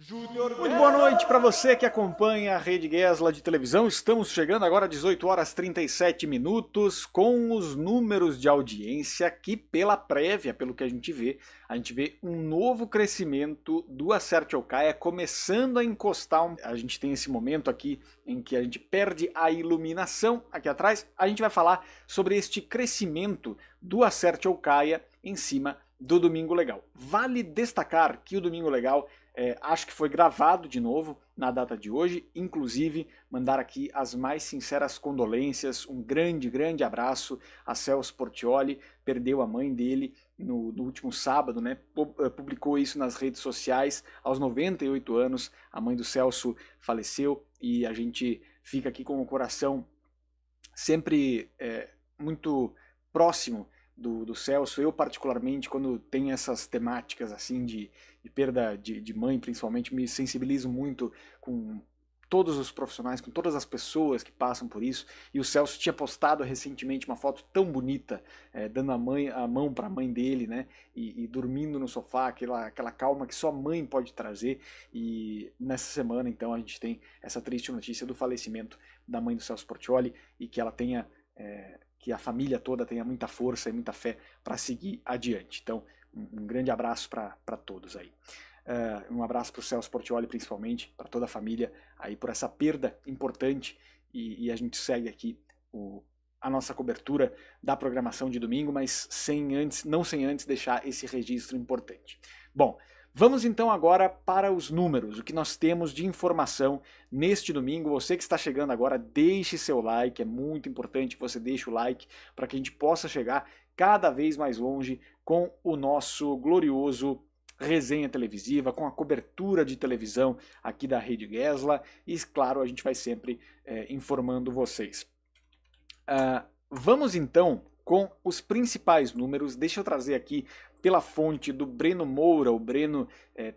Muito boa noite para você que acompanha a Rede Gesla de televisão. Estamos chegando agora às 18 horas 37 minutos com os números de audiência que pela prévia, pelo que a gente vê um novo crescimento do Acerte ou Caia começando a encostar. A gente tem esse momento aqui em que a gente perde a iluminação aqui atrás. A gente vai falar sobre este crescimento do Acerte ou Caia em cima do Domingo Legal. Vale destacar que o Domingo Legal acho que foi gravado de novo na data de hoje, inclusive mandar aqui as mais sinceras condolências, um grande abraço a Celso Portiolli, perdeu a mãe dele no último sábado, né? Publicou isso nas redes sociais, aos 98 anos, a mãe do Celso faleceu e a gente fica aqui com o coração sempre muito próximo do Celso. Eu particularmente, quando tem essas temáticas assim de perda de mãe, principalmente, me sensibilizo muito com todos os profissionais, com todas as pessoas que passam por isso. E o Celso tinha postado recentemente uma foto tão bonita, dando a mão para a mãe dele, né? E dormindo no sofá, aquela calma que só a mãe pode trazer. E nessa semana, então, a gente tem essa triste notícia do falecimento da mãe do Celso Portiolli e que ela tenha que a família toda tenha muita força e muita fé para seguir adiante. Então, um grande abraço para todos aí. Um abraço para o Celso Portiolli, principalmente, para toda a família, aí por essa perda importante. E a gente segue aqui a nossa cobertura da programação de domingo, mas não sem antes deixar esse registro importante. Bom, vamos então agora para os números, o que nós temos de informação neste domingo. Você que está chegando agora, deixe seu like, é muito importante que você deixe o like para que a gente possa chegar cada vez mais longe com o nosso glorioso resenha televisiva, com a cobertura de televisão aqui da Rede Gesla e, claro, a gente vai sempre informando vocês. Vamos então com os principais números. Deixa eu trazer aqui pela fonte do Breno Moura. O Breno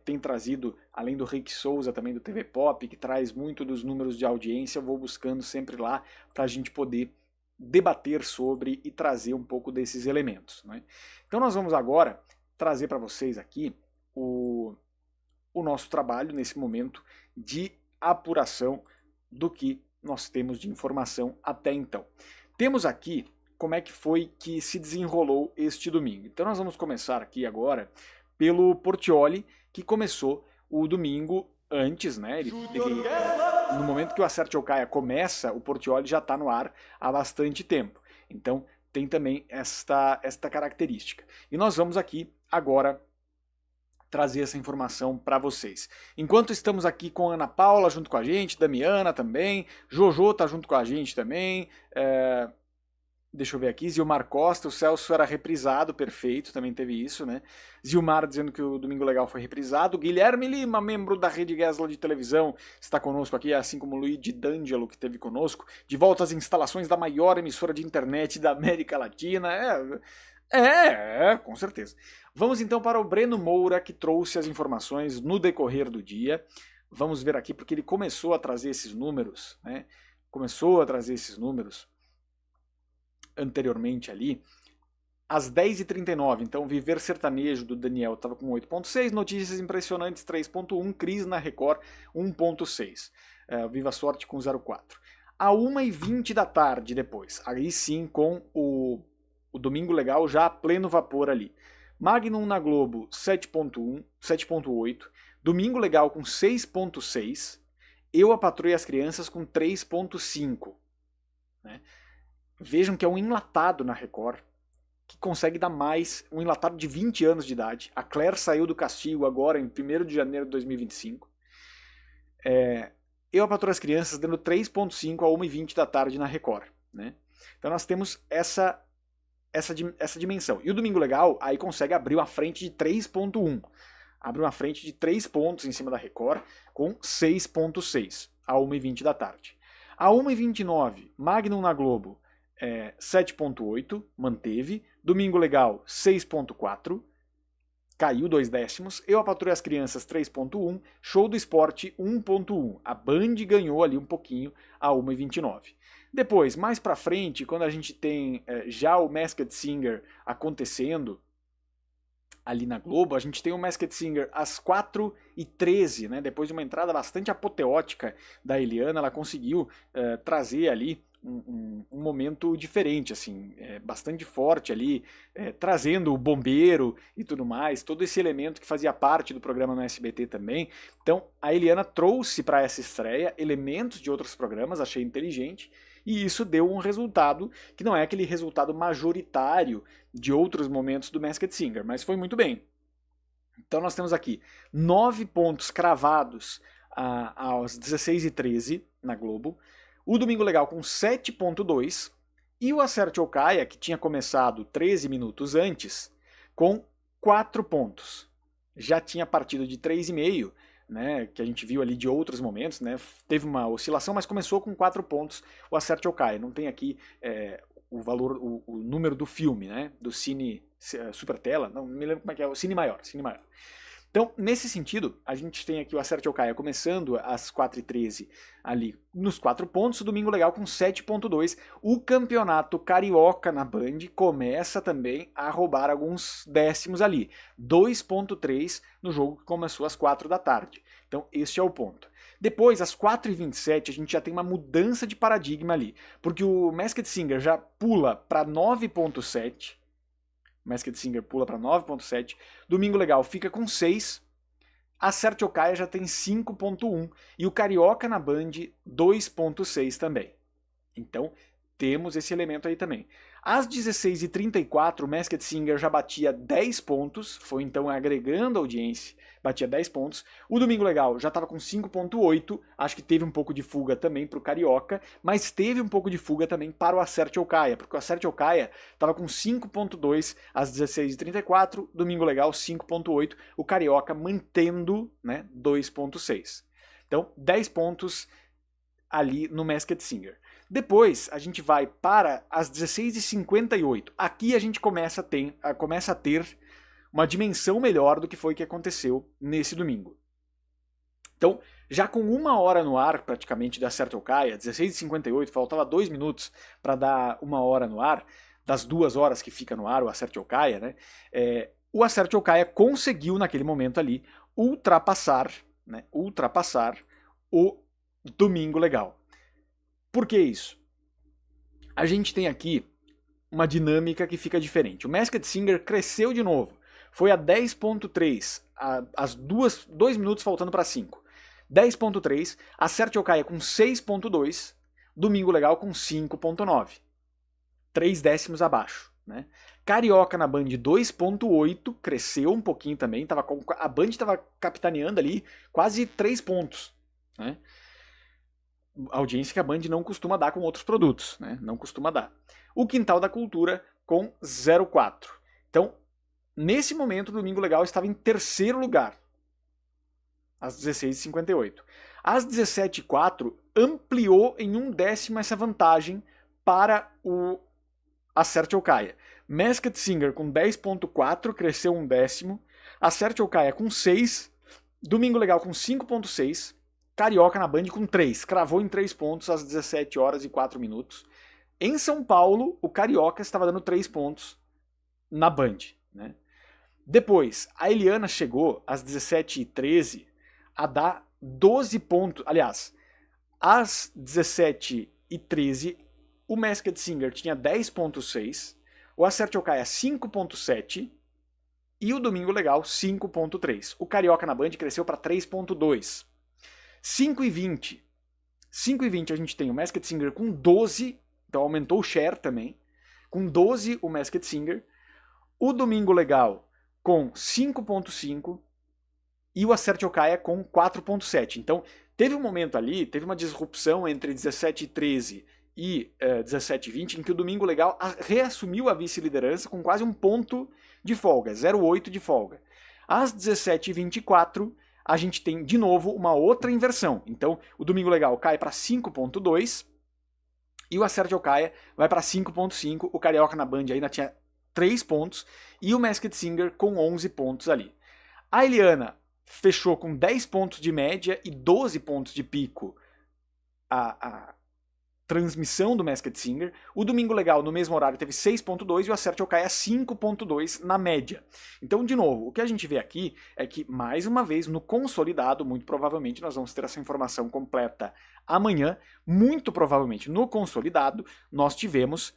tem trazido, além do Rick Souza, também do TV Pop, que traz muito dos números de audiência. Eu vou buscando sempre lá para a gente poder debater sobre e trazer um pouco desses elementos, né? Então nós vamos agora trazer para vocês aqui o nosso trabalho nesse momento de apuração do que nós temos de informação até então. Temos aqui como é que foi que se desenrolou este domingo. Então nós vamos começar aqui agora pelo Portiolli, que começou o domingo antes, né? No momento que o Acerte ou Caia começa, o Portiolli já está no ar há bastante tempo. Então tem também esta característica. E nós vamos aqui agora trazer essa informação para vocês. Enquanto estamos aqui com a Ana Paula junto com a gente, Damiana também, Jojo está junto com a gente também, deixa eu ver aqui, Zilmar Costa, o Celso era reprisado, perfeito, também teve isso, né? Zilmar dizendo que o Domingo Legal foi reprisado. Guilherme Lima, membro da Rede Gesla de televisão, está conosco aqui, assim como o Luigi D'Angelo, que esteve conosco, de volta às instalações da maior emissora de internet da América Latina. Com certeza. Vamos então para o Breno Moura, que trouxe as informações no decorrer do dia. Vamos ver aqui, porque ele começou a trazer esses números, né? Começou a trazer esses números anteriormente ali, às 10h39. Então, Viver Sertanejo do Daniel estava com 8.6, Notícias Impressionantes 3.1, Cris na Record 1.6, Viva Sorte com 0.4. À 1h20 da tarde depois, aí sim com o Domingo Legal já a pleno vapor ali. Magnum na Globo 7.1, 7.8, Domingo Legal com 6.6, Eu, a Patroa e as Crianças com 3.5, né? Vejam que é um enlatado na Record, que consegue dar mais, um enlatado de 20 anos de idade. A Claire saiu do castigo agora em 1º de janeiro de 2025. Eu, a Patroa e as Crianças dando 3.5 a 1h20 da tarde na Record, né? Então nós temos essa dimensão. E o Domingo Legal aí consegue abrir uma frente de 3.1. Abre uma frente de 3 pontos em cima da Record com 6.6 a 1h20 da tarde. A 1h29, Magnum na Globo 7.8, manteve. Domingo Legal 6.4, caiu 2 décimos. Eu, a Patroa e as Crianças 3.1, Show do Esporte 1.1. A Band ganhou ali um pouquinho a 1h29. Depois, mais pra frente, quando a gente tem já o Masked Singer acontecendo, ali na Globo, a gente tem o Masked Singer às 4h13, né? Depois de uma entrada bastante apoteótica da Eliana, ela conseguiu trazer ali um momento diferente, assim, bastante forte ali, trazendo o bombeiro e tudo mais, todo esse elemento que fazia parte do programa no SBT também. Então, a Eliana trouxe para essa estreia elementos de outros programas, achei inteligente, e isso deu um resultado que não é aquele resultado majoritário de outros momentos do Masked Singer, mas foi muito bem. Então nós temos aqui 9 pontos cravados às 16h13 na Globo, o Domingo Legal com 7.2 e o Acerte ou Caia, que tinha começado 13 minutos antes, com 4 pontos. Já tinha partido de 3,5, né, que a gente viu ali de outros momentos, né, teve uma oscilação, mas começou com 4 pontos o Acerte ou Caia. Não tem aqui o valor, o número do filme, né, do Cine Supertela, não me lembro como é que é, o Cine Maior. Então, nesse sentido, a gente tem aqui o Acerte ou Caia começando às 4h13 ali nos 4 pontos, o Domingo Legal com 7.2. O campeonato carioca na Band começa também a roubar alguns décimos ali. 2.3 no jogo que começou às 4 da tarde. Então, este é o ponto. Depois, às 4h27, a gente já tem uma mudança de paradigma ali, porque o Masked Singer já pula para 9.7. Masked Singer pula para 9.7, Domingo Legal fica com 6, Acerte ou Caia já tem 5.1 e o Carioca na Band 2.6 também. Então temos esse elemento aí também. Às 16h34 o Masked Singer já batia 10 pontos, foi então agregando audiência, batia 10 pontos. O Domingo Legal já estava com 5.8, acho que teve um pouco de fuga também para o Carioca, mas teve um pouco de fuga também para o Acerte ou Caia, porque o Acerte ou Caia estava com 5.2 às 16h34, Domingo Legal 5.8, o Carioca mantendo, né, 2.6. Então 10 pontos ali no Masked Singer. Depois a gente vai para as 16h58. Aqui a gente começa a ter uma dimensão melhor do que foi que aconteceu nesse domingo. Então, já com 1 hora no ar, praticamente, da Acerte ou Caia, 16h58, faltava 2 minutos para dar 1 hora no ar, das 2 horas que fica no ar o Acerte ou Caia, né? O Acerte ou Caia conseguiu, naquele momento ali, ultrapassar o Domingo Legal. Por que isso? A gente tem aqui uma dinâmica que fica diferente. O Masked Singer cresceu de novo. Foi a 10.3, às 2 minutos faltando para 5. 10.3, Acerte ou Caia com 6.2, Domingo Legal com 5.9. 3 décimos abaixo, né? Carioca na Band 2.8, cresceu um pouquinho também. A Band estava capitaneando ali quase 3 pontos, né? Audiência que a Band não costuma dar com outros produtos, né? Não costuma dar. O Quintal da Cultura com 0,4. Então, nesse momento, o Domingo Legal estava em terceiro lugar, às 16h58. Às 17h04, ampliou em 1 décimo essa vantagem para o Acerte ou Caia. Masked Singer com 10.4, cresceu 1 décimo. Acerte ou Caia com 6. Domingo Legal com 5.6. Carioca na Band com 3, cravou em 3 pontos às 17h04. Em São Paulo, o Carioca estava dando 3 pontos na Band, né? Depois, a Eliana chegou às 17h13 a dar 12 pontos. Aliás, às 17h13, o Masked Singer tinha 10.6, o Acerte ou Caia 5.7 e o Domingo Legal 5.3. O Carioca na Band cresceu para 3.2. 5h20 a gente tem o Masked Singer com 12, então aumentou o share também, com 12 o Masked Singer, o Domingo Legal com 5.5 e o Acerte ou Caia com 4.7. Então teve um momento ali, teve uma disrupção entre 17h13 e 17h20 em que o Domingo Legal reassumiu a vice-liderança com quase 1 ponto de folga, 0,8 de folga. Às 17h24 a gente tem de novo uma outra inversão. Então, o Domingo Legal cai para 5.2 e o Acerte ou Caia vai para 5.5. O Carioca na Band ainda tinha 3 pontos e o Masked Singer com 11 pontos ali. A Eliana fechou com 10 pontos de média e 12 pontos de pico transmissão do Masked Singer. O Domingo Legal, no mesmo horário, teve 6.2 e o Acerte ou Caia 5.2 na média. Então, de novo, o que a gente vê aqui é que, mais uma vez, no consolidado, muito provavelmente nós vamos ter essa informação completa amanhã, muito provavelmente no consolidado, nós tivemos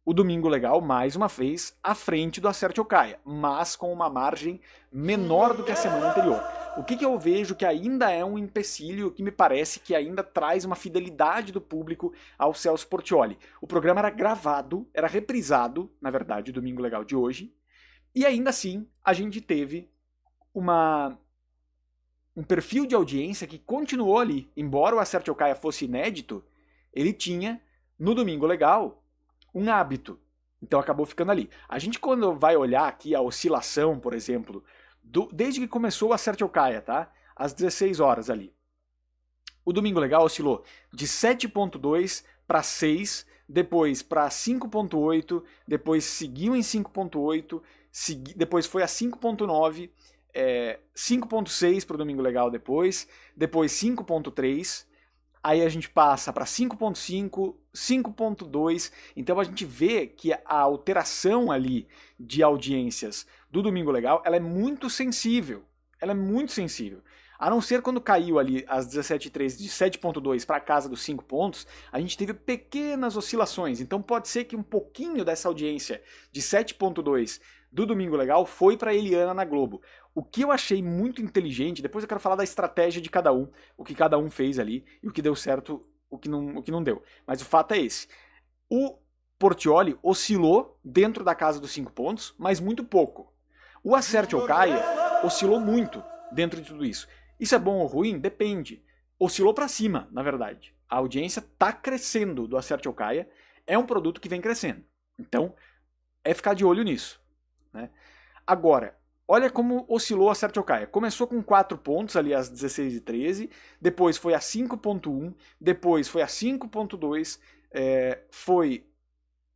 o Domingo Legal, mais uma vez, à frente do Acerte ou Caia, mas com uma margem menor do que a semana anterior. O que eu vejo que ainda é um empecilho, que me parece que ainda traz uma fidelidade do público ao Celso Portiolli. O programa era gravado, era reprisado, na verdade, o Domingo Legal de hoje, e ainda assim a gente teve um perfil de audiência que continuou ali. Embora o Acerte ou Caia fosse inédito, ele tinha, no Domingo Legal, um hábito. Então acabou ficando ali. A gente, quando vai olhar aqui a oscilação, por exemplo, desde que começou o Acerte ou Caia, tá? Às 16 horas ali. O Domingo Legal oscilou de 7.2 para 6, depois para 5.8, depois seguiu em 5.8, depois foi a 5.9, 5.6 para o Domingo Legal depois 5.3, aí a gente passa para 5.5, 5.2, então a gente vê que a alteração ali de audiências do Domingo Legal, ela é muito sensível, a não ser quando caiu ali às 17h03 de 7.2 para casa dos 5 pontos, a gente teve pequenas oscilações, então pode ser que um pouquinho dessa audiência de 7.2 do Domingo Legal foi para Eliana na Globo. O que eu achei muito inteligente, depois eu quero falar da estratégia de cada um, o que cada um fez ali, e o que deu certo, o que não deu. Mas o fato é esse. O Portiolli oscilou dentro da casa dos 5 pontos, mas muito pouco. O Acerte ou Caia oscilou muito dentro de tudo isso. Isso é bom ou ruim? Depende. Oscilou para cima, na verdade. A audiência está crescendo do Acerte ou Caia, é um produto que vem crescendo. Então, é ficar de olho nisso, né? Agora, olha como oscilou a Acerte ou Caia. Começou com 4 pontos ali às 16h13, depois foi a 5.1, depois foi a 5.2, foi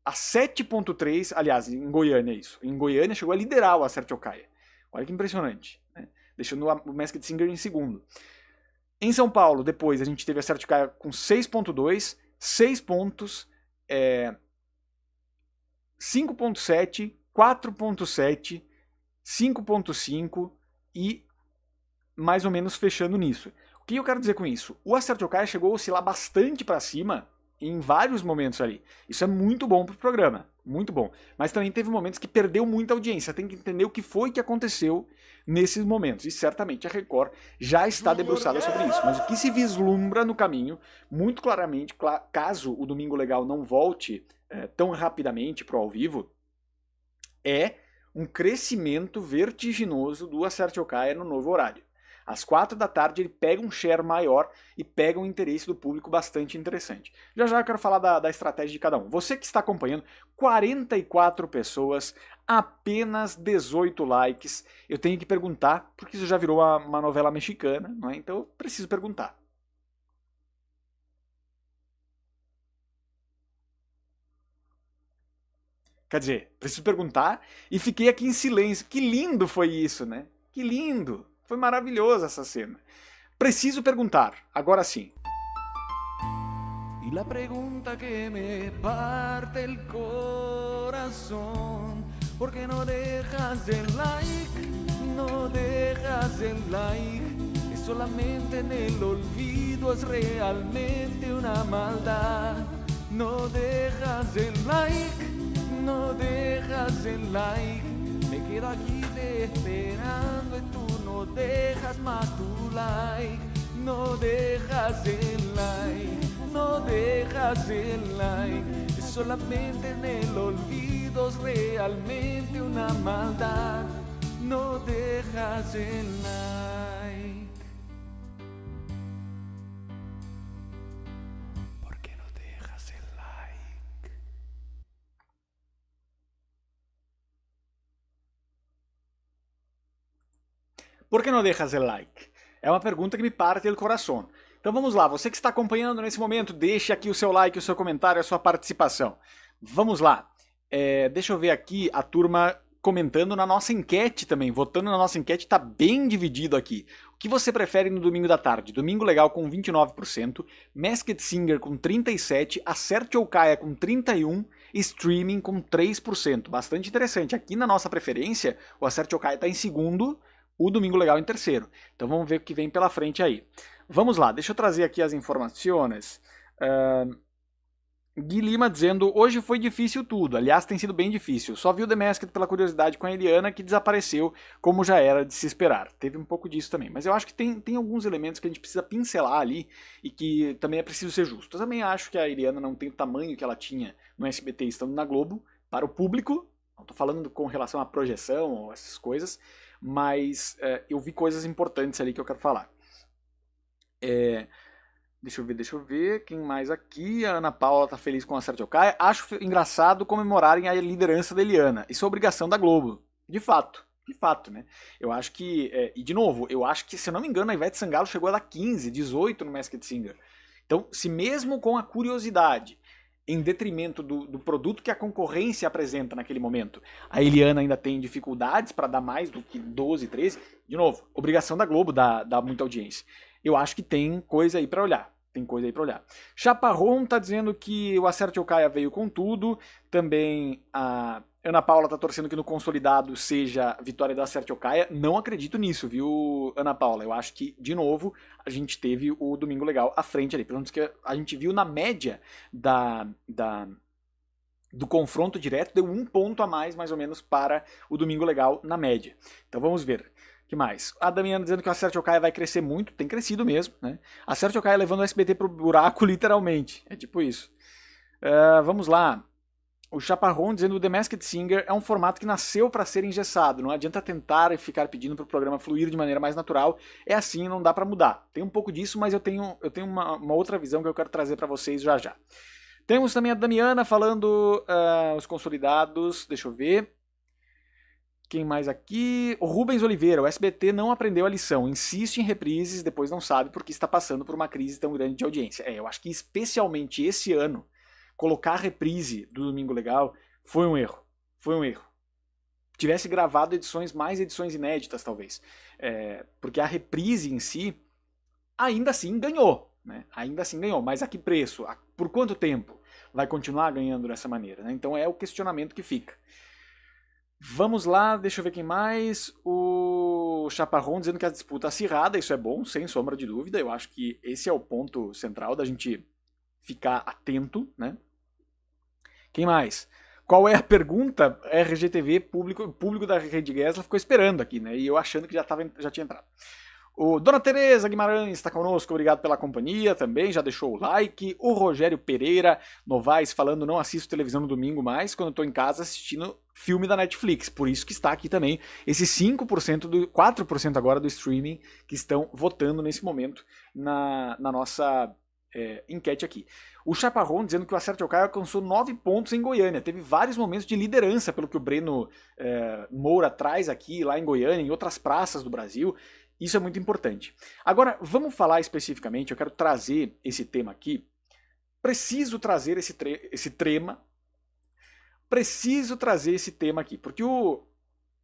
a 7.3, aliás, em Goiânia isso. Em Goiânia chegou a liderar o Acerte ou Caia. Olha que impressionante, né? Deixando o Masked Singer em segundo. Em São Paulo, depois, a gente teve a Acerte ou Caia com 6.2, 6 pontos, 5.7, 4.7, 5.5 e mais ou menos fechando nisso. O que eu quero dizer com isso? O Acerte ou Caia chegou a oscilar bastante para cima em vários momentos ali. Isso é muito bom pro programa, muito bom. Mas também teve momentos que perdeu muita audiência. Tem que entender o que foi que aconteceu nesses momentos. E certamente a Record já está debruçada sobre isso. Mas o que se vislumbra no caminho, muito claramente, caso o Domingo Legal não volte tão rapidamente pro ao vivo, é um crescimento vertiginoso do Acerte ou Caia no novo horário. Às 4 da tarde ele pega um share maior e pega um interesse do público bastante interessante. Já já eu quero falar da estratégia de cada um. Você que está acompanhando, 44 pessoas, apenas 18 likes. Eu tenho que perguntar, porque isso já virou uma novela mexicana, não é? Então eu preciso perguntar. Quer dizer, preciso perguntar e fiquei aqui em silêncio. Que lindo foi isso, né? Que lindo! Foi maravilhosa essa cena. Preciso perguntar, agora sim. Y la pregunta que me parte el corazón, ¿por qué no dejas el like? No dejas el like. Es solamente en el olvido, es realmente una maldad. No dejas el like, no dejas el like. Me quedo aquí te esperando y tú no dejas más tu like. No dejas el like, no dejas el like. Es solamente en el olvido, es realmente una maldad. No dejas el like. ¿Por qué no dejas el like? Por que não deixas o like? É uma pergunta que me parte do coração. Então vamos lá, você que está acompanhando nesse momento, deixe aqui o seu like, o seu comentário, a sua participação. Vamos lá. Deixa eu ver aqui a turma comentando na nossa enquete também, votando na nossa enquete, está bem dividido aqui. O que você prefere no domingo da tarde? Domingo Legal com 29%, Masked Singer com 37%, Acerte ou Caia com 31%, Streaming com 3%. Bastante interessante. Aqui na nossa preferência, o Acerte ou Caia está em segundo, o Domingo Legal em terceiro. Então vamos ver o que vem pela frente aí. Vamos lá, deixa eu trazer aqui as informações. Gui Lima dizendo, hoje foi difícil tudo, aliás tem sido bem difícil, só vi o The Masked pela curiosidade com a Eliana que desapareceu como já era de se esperar, teve um pouco disso também, mas eu acho que tem alguns elementos que a gente precisa pincelar ali e que também é preciso ser justo. Eu também acho que a Eliana não tem o tamanho que ela tinha no SBT estando na Globo, para o público, não estou falando com relação à projeção ou essas coisas, mas eu vi coisas importantes ali que eu quero falar. Deixa eu ver, quem mais aqui? A Ana Paula tá feliz com a Acerte ou Caia. Acho engraçado comemorarem a liderança da Eliana. Isso é obrigação da Globo. De fato, né? Eu acho que, e de novo, eu acho que, se eu não me engano, a Ivete Sangalo chegou a dar 15, 18 no Masked Singer. Então, se mesmo com a curiosidade, em detrimento do produto que a concorrência apresenta naquele momento, a Eliana ainda tem dificuldades para dar mais do que 12, 13, de novo, obrigação da Globo dar muita audiência. Eu acho que tem coisa aí para olhar. Chaparron tá dizendo que o Acerte ou Caia veio com tudo. Também a Ana Paula tá torcendo que no consolidado seja a vitória da Acerte ou Caia. Não acredito nisso, viu, Ana Paula? Eu acho que, de novo, a gente teve o Domingo Legal à frente ali. Pelo menos que a gente viu na média do confronto direto, deu 1 ponto a mais ou menos, para o Domingo Legal na média. Então vamos ver. Que mais? A Damiana dizendo que o Acerte ou Caia vai crescer muito, tem crescido mesmo, né? Acerte ou Caia levando o SBT pro buraco, literalmente. É tipo isso. Vamos lá. O Chaparron dizendo que o The Masked Singer é um formato que nasceu para ser engessado. Não adianta tentar e ficar pedindo para o programa fluir de maneira mais natural. É assim, não dá para mudar. Tem um pouco disso, mas eu tenho uma outra visão que eu quero trazer para vocês já já. Temos também a Damiana falando os consolidados. Deixa eu ver. Quem mais aqui? O Rubens Oliveira, o SBT não aprendeu a lição, insiste em reprises, depois não sabe porque está passando por uma crise tão grande de audiência. Eu acho que especialmente esse ano, colocar a reprise do Domingo Legal foi um erro. Tivesse gravado mais edições inéditas, talvez. Porque a reprise em si, ainda assim ganhou. Né? Ainda assim ganhou, mas a que preço? Por quanto tempo vai continuar ganhando dessa maneira? Né? Então é o questionamento que fica. Vamos lá, deixa eu ver quem mais. O Chaparron dizendo que a disputa é acirrada, isso é bom, sem sombra de dúvida. Eu acho que esse é o ponto central da gente ficar atento, né? Quem mais? Qual é a pergunta? RGTV, público da Rede Gesla ficou esperando aqui, né? E eu achando que já tinha entrado. O Dona Tereza Guimarães está conosco, obrigado pela companhia também, já deixou o like. O Rogério Pereira Novaes falando, não assisto televisão no domingo mais, quando estou em casa assistindo filme da Netflix, por isso que está aqui também esses 4% agora do streaming que estão votando nesse momento na nossa enquete aqui. O Chaparron dizendo que o Acerte ou Caia alcançou 9 pontos em Goiânia, teve vários momentos de liderança, pelo que o Breno Moura traz aqui, lá em Goiânia, em outras praças do Brasil. Isso é muito importante. Agora, vamos falar especificamente, eu quero trazer esse tema aqui. Preciso trazer esse tema aqui, porque o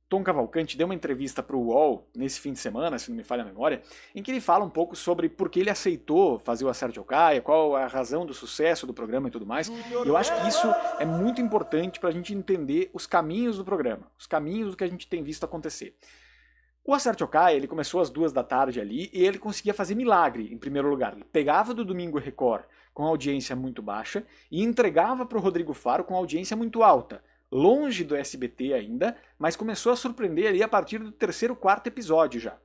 Tom Cavalcante deu uma entrevista para o UOL nesse fim de semana, se não me falha a memória, em que ele fala um pouco sobre por que ele aceitou fazer o Acerte ou Caia, qual a razão do sucesso do programa e tudo mais. E eu acho que isso é muito importante para a gente entender os caminhos do programa, os caminhos do que a gente tem visto acontecer. O Acerte ou Caia, ele começou às 2 da tarde ali e ele conseguia fazer milagre, em primeiro lugar. Ele pegava do Domingo Record com audiência muito baixa e entregava para o Rodrigo Faro com audiência muito alta. Longe do SBT ainda, mas começou a surpreender ali a partir do 3º, 4º episódio já.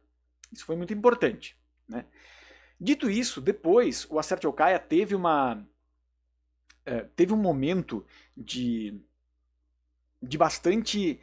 Isso foi muito importante. Né? Dito isso, depois o Acerte ou Caia teve um momento de bastante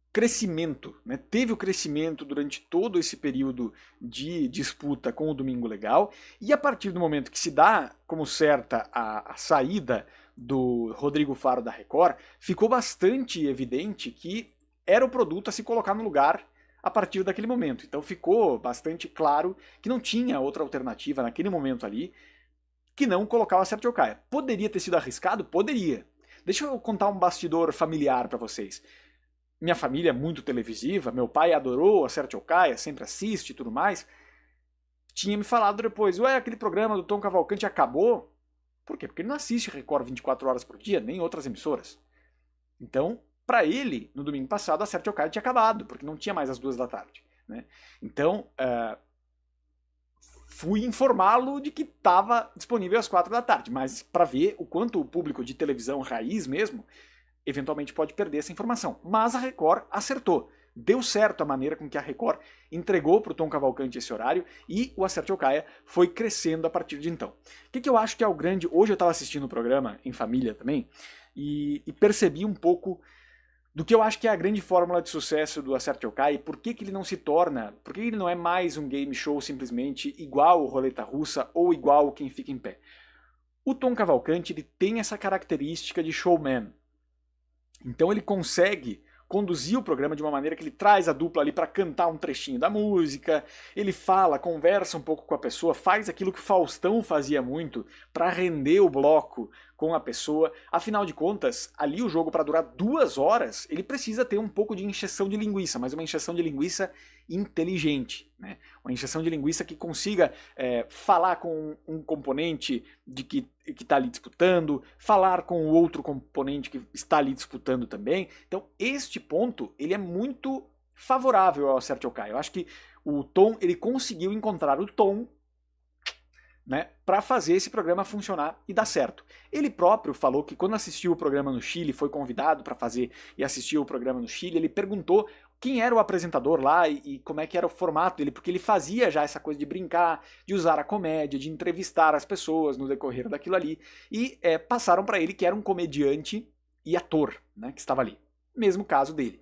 crescimento, né? Teve o crescimento durante todo esse período de disputa com o Domingo Legal, e a partir do momento que se dá como certa a saída do Rodrigo Faro da Record, ficou bastante evidente que era o produto a se colocar no lugar a partir daquele momento. Então ficou bastante claro que não tinha outra alternativa naquele momento ali que não colocar o Acerte ou Caia. Poderia ter sido arriscado? Poderia. Deixa eu contar um bastidor familiar para vocês. Minha família é muito televisiva, meu pai adorou Acerte ou Caia, sempre assiste e tudo mais. Tinha me falado depois, ué, aquele programa do Tom Cavalcante acabou? Por quê? Porque ele não assiste Record 24 horas por dia, nem outras emissoras. Então, para ele, no domingo passado, Acerte ou Caia tinha acabado, porque não tinha mais às 2 da tarde. Né? Então, fui informá-lo de que estava disponível às 4 da tarde, mas para ver o quanto o público de televisão raiz mesmo, eventualmente pode perder essa informação. Mas a Record acertou. Deu certo a maneira com que a Record entregou para o Tom Cavalcante esse horário e o Acerte ou Caia foi crescendo a partir de então. O que eu acho que é o grande... Hoje eu estava assistindo o programa em família também e percebi um pouco do que eu acho que é a grande fórmula de sucesso do Acerte ou Caia e por que ele não se torna... Por que ele não é mais um game show simplesmente igual o Roleta Russa ou igual o Quem Fica em Pé. O Tom Cavalcante ele tem essa característica de showman. Então ele consegue conduzir o programa de uma maneira que ele traz a dupla ali para cantar um trechinho da música, ele fala, conversa um pouco com a pessoa, faz aquilo que o Faustão fazia muito para render o bloco com a pessoa. Afinal de contas, ali o jogo para durar 2 horas, ele precisa ter um pouco de encheção de linguiça, mas uma encheção de linguiça inteligente, né? Uma encheção de linguiça que consiga falar com um componente de que está ali disputando, falar com o outro componente que está ali disputando também. Então, este ponto ele é muito favorável ao Acerte ou Caia. Eu acho que o Tom ele conseguiu encontrar o tom, né, para fazer esse programa funcionar e dar certo. Ele próprio falou que quando assistiu o programa no Chile, foi convidado para fazer e assistiu o programa no Chile, ele perguntou quem era o apresentador lá e como é que era o formato dele, porque ele fazia já essa coisa de brincar, de usar a comédia, de entrevistar as pessoas no decorrer daquilo ali, e passaram para ele que era um comediante e ator, né, que estava ali. Mesmo caso dele.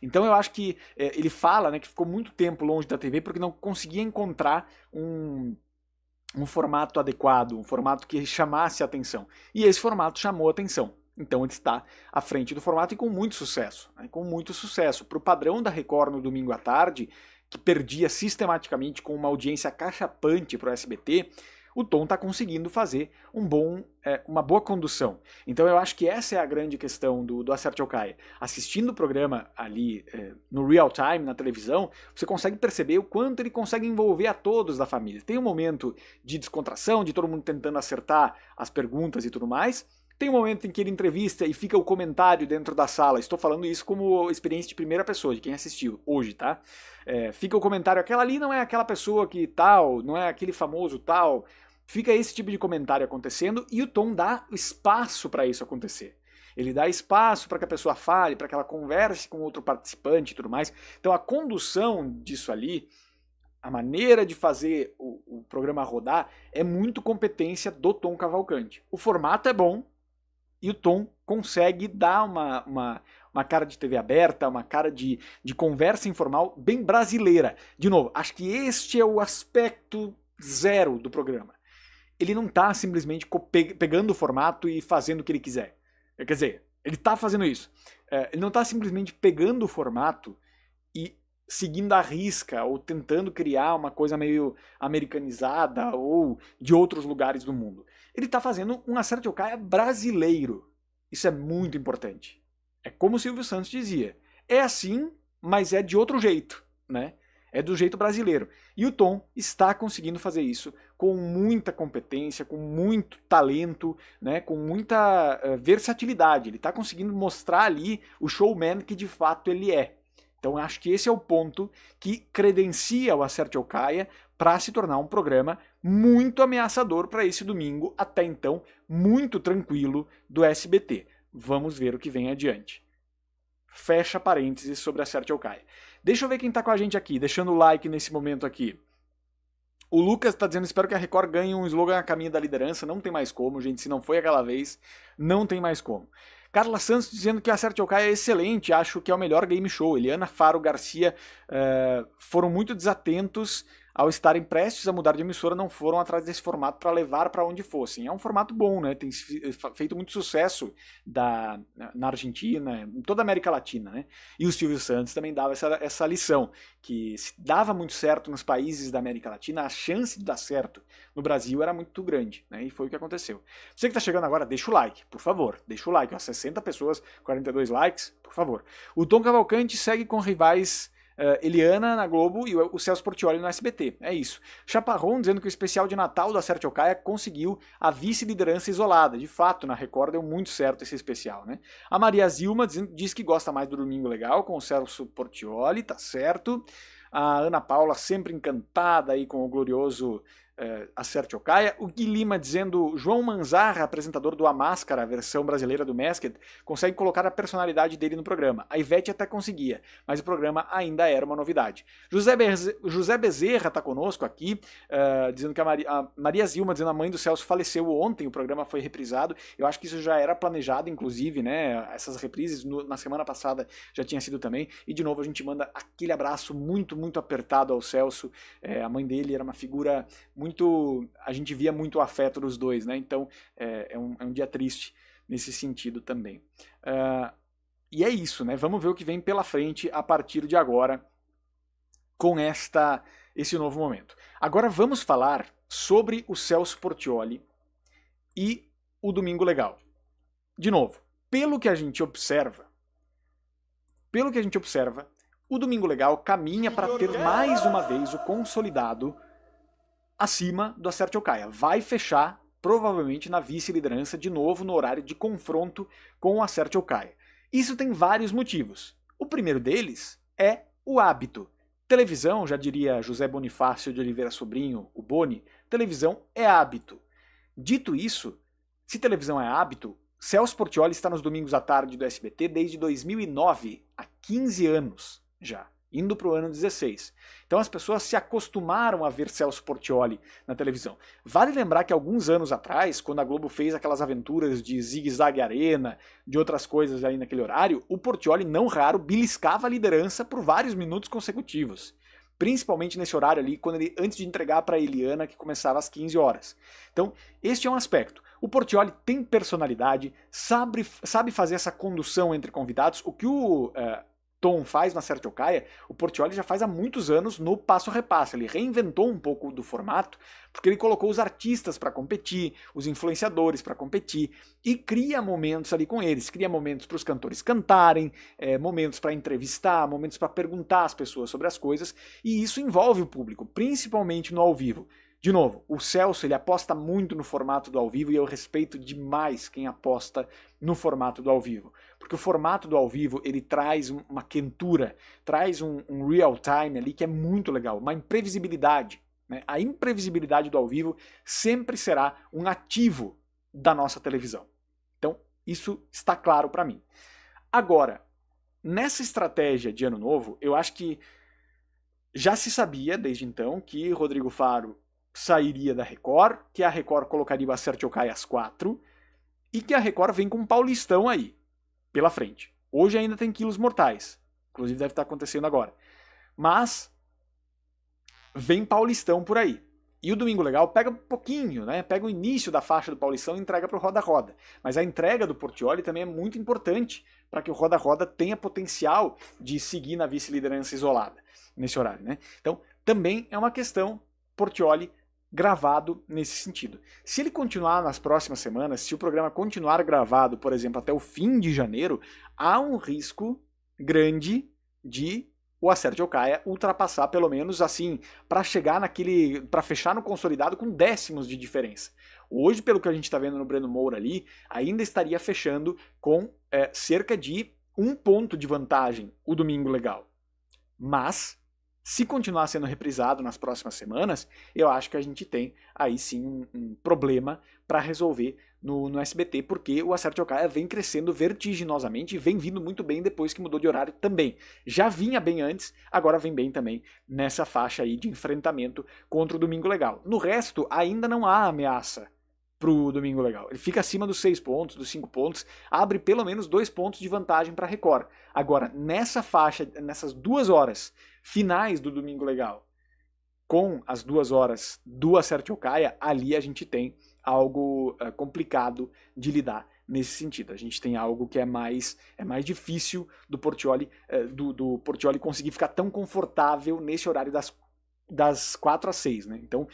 Então eu acho que ele fala, né, que ficou muito tempo longe da TV porque não conseguia encontrar um formato adequado, um formato que chamasse a atenção. E esse formato chamou a atenção. Então ele está à frente do formato e com muito sucesso. Né? Com muito sucesso. Para o padrão da Record no domingo à tarde, que perdia sistematicamente com uma audiência cachapante para o SBT, o Tom está conseguindo fazer uma boa condução. Então eu acho que essa é a grande questão do Acerte ou Caia. Assistindo o programa ali no real time, na televisão, você consegue perceber o quanto ele consegue envolver a todos da família. Tem um momento de descontração, de todo mundo tentando acertar as perguntas e tudo mais. Tem um momento em que ele entrevista e fica o comentário dentro da sala. Estou falando isso como experiência de primeira pessoa, de quem assistiu hoje, tá? Fica o comentário, aquela ali não é aquela pessoa que tal, não é aquele famoso tal. Fica esse tipo de comentário acontecendo e o Tom dá espaço para isso acontecer. Ele dá espaço para que a pessoa fale, para que ela converse com outro participante e tudo mais. Então a condução disso ali, a maneira de fazer o programa rodar, é muito competência do Tom Cavalcante. O formato é bom, e o Tom consegue dar uma cara de TV aberta, uma cara de conversa informal bem brasileira. De novo, acho que este é o aspecto zero do programa. Ele não está simplesmente pegando o formato e fazendo o que ele quiser. Quer dizer, ele está fazendo isso. Ele não está simplesmente pegando o formato e seguindo à risca ou tentando criar uma coisa meio americanizada ou de outros lugares do mundo. Ele está fazendo um Acerte ou Caia brasileiro. Isso é muito importante. É como o Silvio Santos dizia. É assim, mas é de outro jeito, né? É do jeito brasileiro. E o Tom está conseguindo fazer isso com muita competência, com muito talento, né? Com muita versatilidade. Ele está conseguindo mostrar ali o showman que de fato ele é. Então acho que esse é o ponto que credencia o Acerte ou Caia para se tornar um programa muito ameaçador para esse domingo, até então muito tranquilo, do SBT. Vamos ver o que vem adiante. Fecha parênteses sobre Acerte ou Caia. Deixa eu ver quem está com a gente aqui, deixando o like nesse momento aqui. O Lucas está dizendo, espero que a Record ganhe um slogan a caminho da liderança. Não tem mais como, gente, se não foi aquela vez, não tem mais como. Carla Santos dizendo que a Acerte ou Caia é excelente, acho que é o melhor game show. Eliana Faro Garcia foram muito desatentos ao estarem prestes a mudar de emissora, não foram atrás desse formato para levar para onde fossem. É um formato bom, né? Tem feito muito sucesso na Argentina, em toda a América Latina, né? E o Silvio Santos também dava essa lição, que se dava muito certo nos países da América Latina, a chance de dar certo no Brasil era muito grande, né? E foi o que aconteceu. Você que está chegando agora, deixa o like, por favor, deixa o like. Ó, 60 pessoas, 42 likes, por favor. O Tom Cavalcante segue com rivais Eliana na Globo e o Celso Portiolli no SBT. É isso. Chaparrão dizendo que o especial de Natal da Sérgio Caia conseguiu a vice-liderança isolada. De fato, na Record deu muito certo esse especial, né? A Maria Zilma diz que gosta mais do Domingo Legal com o Celso Portiolli, tá certo. A Ana Paula sempre encantada aí com o glorioso Acerte ou Caia. O Gui Lima dizendo: João Manzarra, apresentador do A Máscara, a versão brasileira do Masked, consegue colocar a personalidade dele no programa. A Ivete até conseguia, mas o programa ainda era uma novidade. José Bezerra está conosco aqui, dizendo que a Maria Zilma, dizendo: a mãe do Celso faleceu ontem, o programa foi reprisado. Eu acho que isso já era planejado, inclusive, né? Essas reprises na semana passada já tinha sido também. E de novo a gente manda aquele abraço muito, muito apertado ao Celso. A mãe dele era uma figura muito... A gente via muito o afeto dos dois, né? Então é um dia triste nesse sentido também. E é isso, né? Vamos ver o que vem pela frente a partir de agora com esse novo momento. Agora vamos falar sobre o Celso Portiolli e o Domingo Legal. De novo, pelo que a gente observa, o Domingo Legal caminha para ter mais uma vez o consolidado acima do Acerte ou Caia. Vai fechar, provavelmente, na vice-liderança, de novo no horário de confronto com o Acerte ou Caia. Isso tem vários motivos. O primeiro deles é o hábito. Televisão, já diria José Bonifácio de Oliveira Sobrinho, o Boni, televisão é hábito. Dito isso, se televisão é hábito, Celso Portiolli está nos domingos à tarde do SBT desde 2009, há 15 anos já. Indo para o ano 16. Então as pessoas se acostumaram a ver Celso Portiolli na televisão. Vale lembrar que alguns anos atrás, quando a Globo fez aquelas aventuras de Zig Zag Arena, de outras coisas aí naquele horário, o Portiolli não raro beliscava a liderança por vários minutos consecutivos. Principalmente nesse horário ali, antes de entregar para a Eliana, que começava às 15 horas. Então, este é um aspecto. O Portiolli tem personalidade, sabe fazer essa condução entre convidados, o que o Tom faz na Acerte ou Caia, o Portiolli já faz há muitos anos no Passo Repasso. Ele reinventou um pouco do formato, porque ele colocou os artistas para competir, os influenciadores para competir, e cria momentos ali com eles, cria momentos para os cantores cantarem, momentos para entrevistar, momentos para perguntar às pessoas sobre as coisas, e isso envolve o público, principalmente no ao vivo. De novo, o Celso ele aposta muito no formato do ao vivo e eu respeito demais quem aposta no formato do ao vivo. Porque o formato do ao vivo ele traz uma quentura, traz um real time ali que é muito legal, uma imprevisibilidade. Né? A imprevisibilidade do ao vivo sempre será um ativo da nossa televisão. Então, isso está claro para mim. Agora, nessa estratégia de Ano Novo, eu acho que já se sabia desde então que Rodrigo Faro sairia da Record, que a Record colocaria o Acerte ou Caia às 4 e que a Record vem com um Paulistão aí, pela frente. Hoje ainda tem Quilos Mortais, inclusive deve estar acontecendo agora. Mas vem Paulistão por aí. E o Domingo Legal pega um pouquinho, né? Pega o início da faixa do Paulistão e entrega para o Roda Roda. Mas a entrega do Portiolli também é muito importante para que o Roda Roda tenha potencial de seguir na vice-liderança isolada nesse horário, né? Então, também é uma questão Portiolli gravado nesse sentido. Se ele continuar nas próximas semanas, se o programa continuar gravado, por exemplo, até o fim de janeiro, há um risco grande de o Acerte ou Caia ultrapassar pelo menos assim, para chegar para fechar no consolidado com décimos de diferença. Hoje, pelo que a gente está vendo no Breno Moura ali, ainda estaria fechando com cerca de 1 ponto de vantagem o Domingo Legal. Mas se continuar sendo reprisado nas próximas semanas, eu acho que a gente tem aí sim um problema para resolver no SBT, porque o Acerte ou Caia vem crescendo vertiginosamente e vem vindo muito bem depois que mudou de horário também. Já vinha bem antes, agora vem bem também nessa faixa aí de enfrentamento contra o Domingo Legal. No resto, ainda não há ameaça pro Domingo Legal. Ele fica acima dos 6 pontos, dos 5 pontos, abre pelo menos 2 pontos de vantagem para a Record. Agora, nessa faixa, nessas 2 horas finais do Domingo Legal, com as 2 horas do Acerte ou Caia, ali a gente tem algo complicado de lidar nesse sentido. A gente tem algo que é mais difícil do Portiolli, do Portiolli conseguir ficar tão confortável nesse horário das 4 às 6, né? Então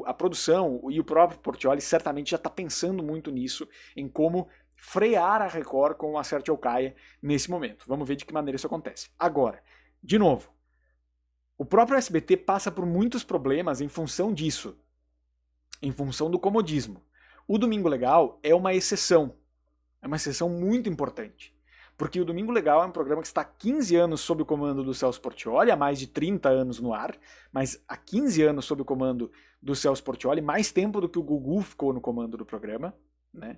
a produção e o próprio Portiolli certamente já está pensando muito nisso, em como frear a Record com o Acerte ou Caia nesse momento. Vamos ver de que maneira isso acontece. Agora, de novo, o próprio SBT passa por muitos problemas em função disso, em função do comodismo. O Domingo Legal é uma exceção muito importante, porque o Domingo Legal é um programa que está há 15 anos sob o comando do Celso Portiolli, há mais de 30 anos no ar, mas há 15 anos sob o comando do Celso Portiolli, mais tempo do que o Gugu ficou no comando do programa, né?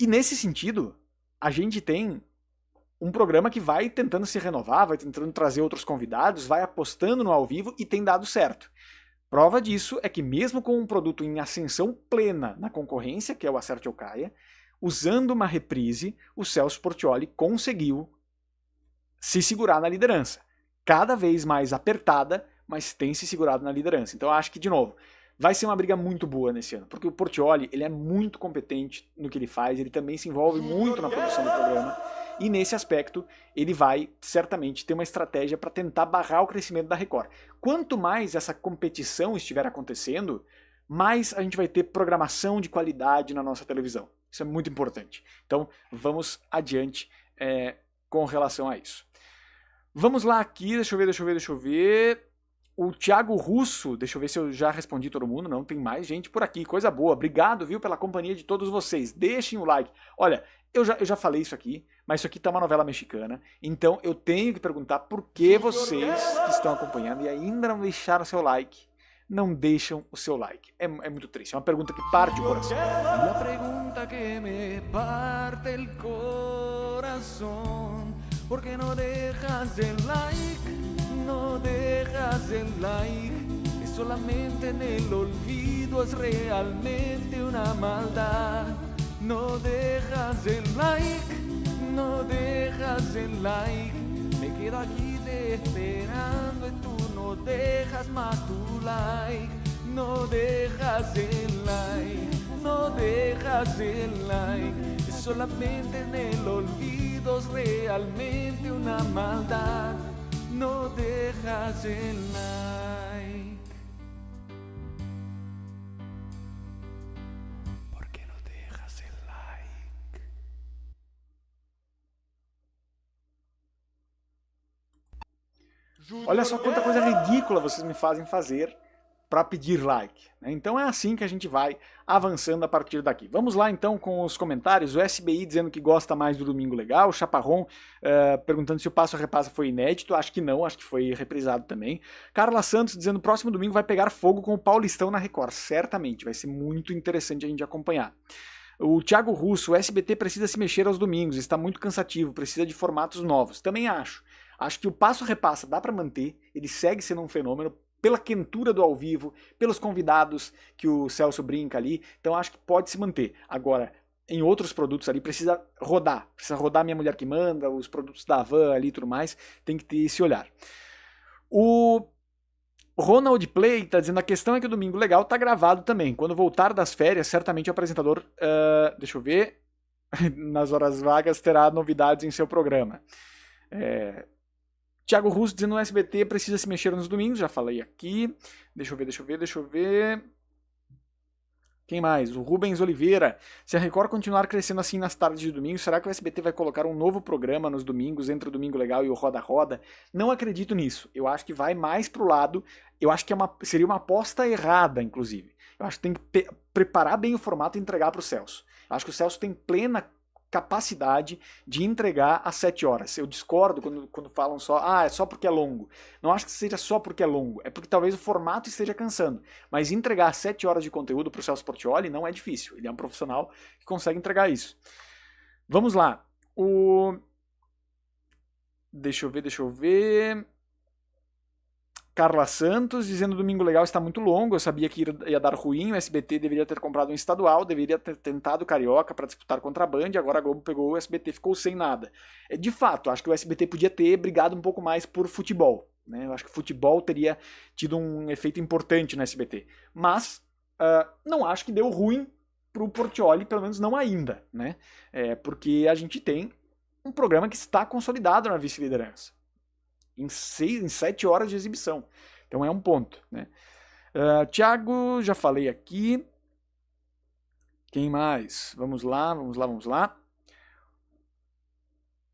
E nesse sentido, a gente tem um programa que vai tentando se renovar, vai tentando trazer outros convidados, vai apostando no ao vivo e tem dado certo. Prova disso é que mesmo com um produto em ascensão plena na concorrência, que é o Acerte ou Caia, usando uma reprise, o Celso Portiolli conseguiu se segurar na liderança. Cada vez mais apertada, mas tem se segurado na liderança. Então eu acho que, de novo, vai ser uma briga muito boa nesse ano, porque o Portiolli ele é muito competente no que ele faz, ele também se envolve muito na produção do programa, e nesse aspecto ele vai certamente ter uma estratégia para tentar barrar o crescimento da Record. Quanto mais essa competição estiver acontecendo, mais a gente vai ter programação de qualidade na nossa televisão. Isso é muito importante. Então vamos adiante com relação a isso. Vamos lá aqui, deixa eu ver. O Thiago Russo, deixa eu ver se eu já respondi todo mundo. Não, tem mais gente por aqui, coisa boa. Obrigado, viu, pela companhia de todos vocês. Deixem o like. Olha, eu já falei isso aqui, mas isso aqui tá uma novela mexicana, então eu tenho que perguntar por que vocês que estão acompanhando e ainda não deixaram o seu like, não deixam o seu like. É muito triste, é uma pergunta que parte o coração. La pregunta que me parte el corazón, ¿por qué no dejas el like? No dejas el like, que solamente en el olvido es realmente una maldad. No dejas el like, no dejas el like, me quedo aquí te esperando y tú no dejas más tu like. No dejas el like, no dejas el like, es solamente en el olvido es realmente una maldad. No dejas el like. ¿Por qué no dejas el like? Olha só quanta coisa ridícula vocês me fazem fazer para pedir like. Então é assim que a gente vai avançando a partir daqui. Vamos lá então com os comentários. O SBI dizendo que gosta mais do Domingo Legal. O Chaparrão perguntando se o Passo a Repassa foi inédito. Acho que não, acho que foi reprisado também. Carla Santos dizendo que o próximo domingo vai pegar fogo com o Paulistão na Record. Certamente, vai ser muito interessante a gente acompanhar. O Thiago Russo, o SBT precisa se mexer aos domingos, está muito cansativo, precisa de formatos novos. Também acho. Acho que o Passo a Repassa dá para manter, ele segue sendo um fenômeno, pela quentura do ao vivo, pelos convidados que o Celso brinca ali, então acho que pode se manter. Agora, em outros produtos ali, precisa rodar Minha Mulher que Manda, os produtos da Havan ali e tudo mais, tem que ter esse olhar. O Ronald Play está dizendo, a questão é que o Domingo Legal está gravado também, quando voltar das férias, certamente o apresentador, deixa eu ver, nas horas vagas terá novidades em seu programa. Thiago Russo dizendo que o SBT precisa se mexer nos domingos, já falei aqui. Deixa eu ver. Quem mais? O Rubens Oliveira. Se a Record continuar crescendo assim nas tardes de domingo, será que o SBT vai colocar um novo programa nos domingos, entre o Domingo Legal e o Roda Roda? Não acredito nisso. Eu acho que vai mais pro lado. Eu acho que seria uma aposta errada, inclusive. Eu acho que tem que preparar bem o formato e entregar pro Celso. Eu acho que o Celso tem plena capacidade de entregar às 7 horas. Eu discordo quando falam só, é só porque é longo. Não acho que seja só porque é longo, é porque talvez o formato esteja cansando. Mas entregar 7 horas de conteúdo para o Celso Portiolli não é difícil. Ele é um profissional que consegue entregar isso. Vamos lá. Deixa eu ver. Carla Santos dizendo Domingo Legal está muito longo, eu sabia que ia dar ruim, o SBT deveria ter comprado um estadual, deveria ter tentado o Carioca para disputar contra a Band, agora a Globo pegou o SBT, ficou sem nada. De fato, acho que o SBT podia ter brigado um pouco mais por futebol. né? Eu acho que futebol teria tido um efeito importante no SBT. Mas não acho que deu ruim pro Portiolli, pelo menos não ainda, né? Porque a gente tem um programa que está consolidado na vice-liderança. Em 7 horas de exibição. Então é um ponto, né? Thiago, já falei aqui. Quem mais? Vamos lá.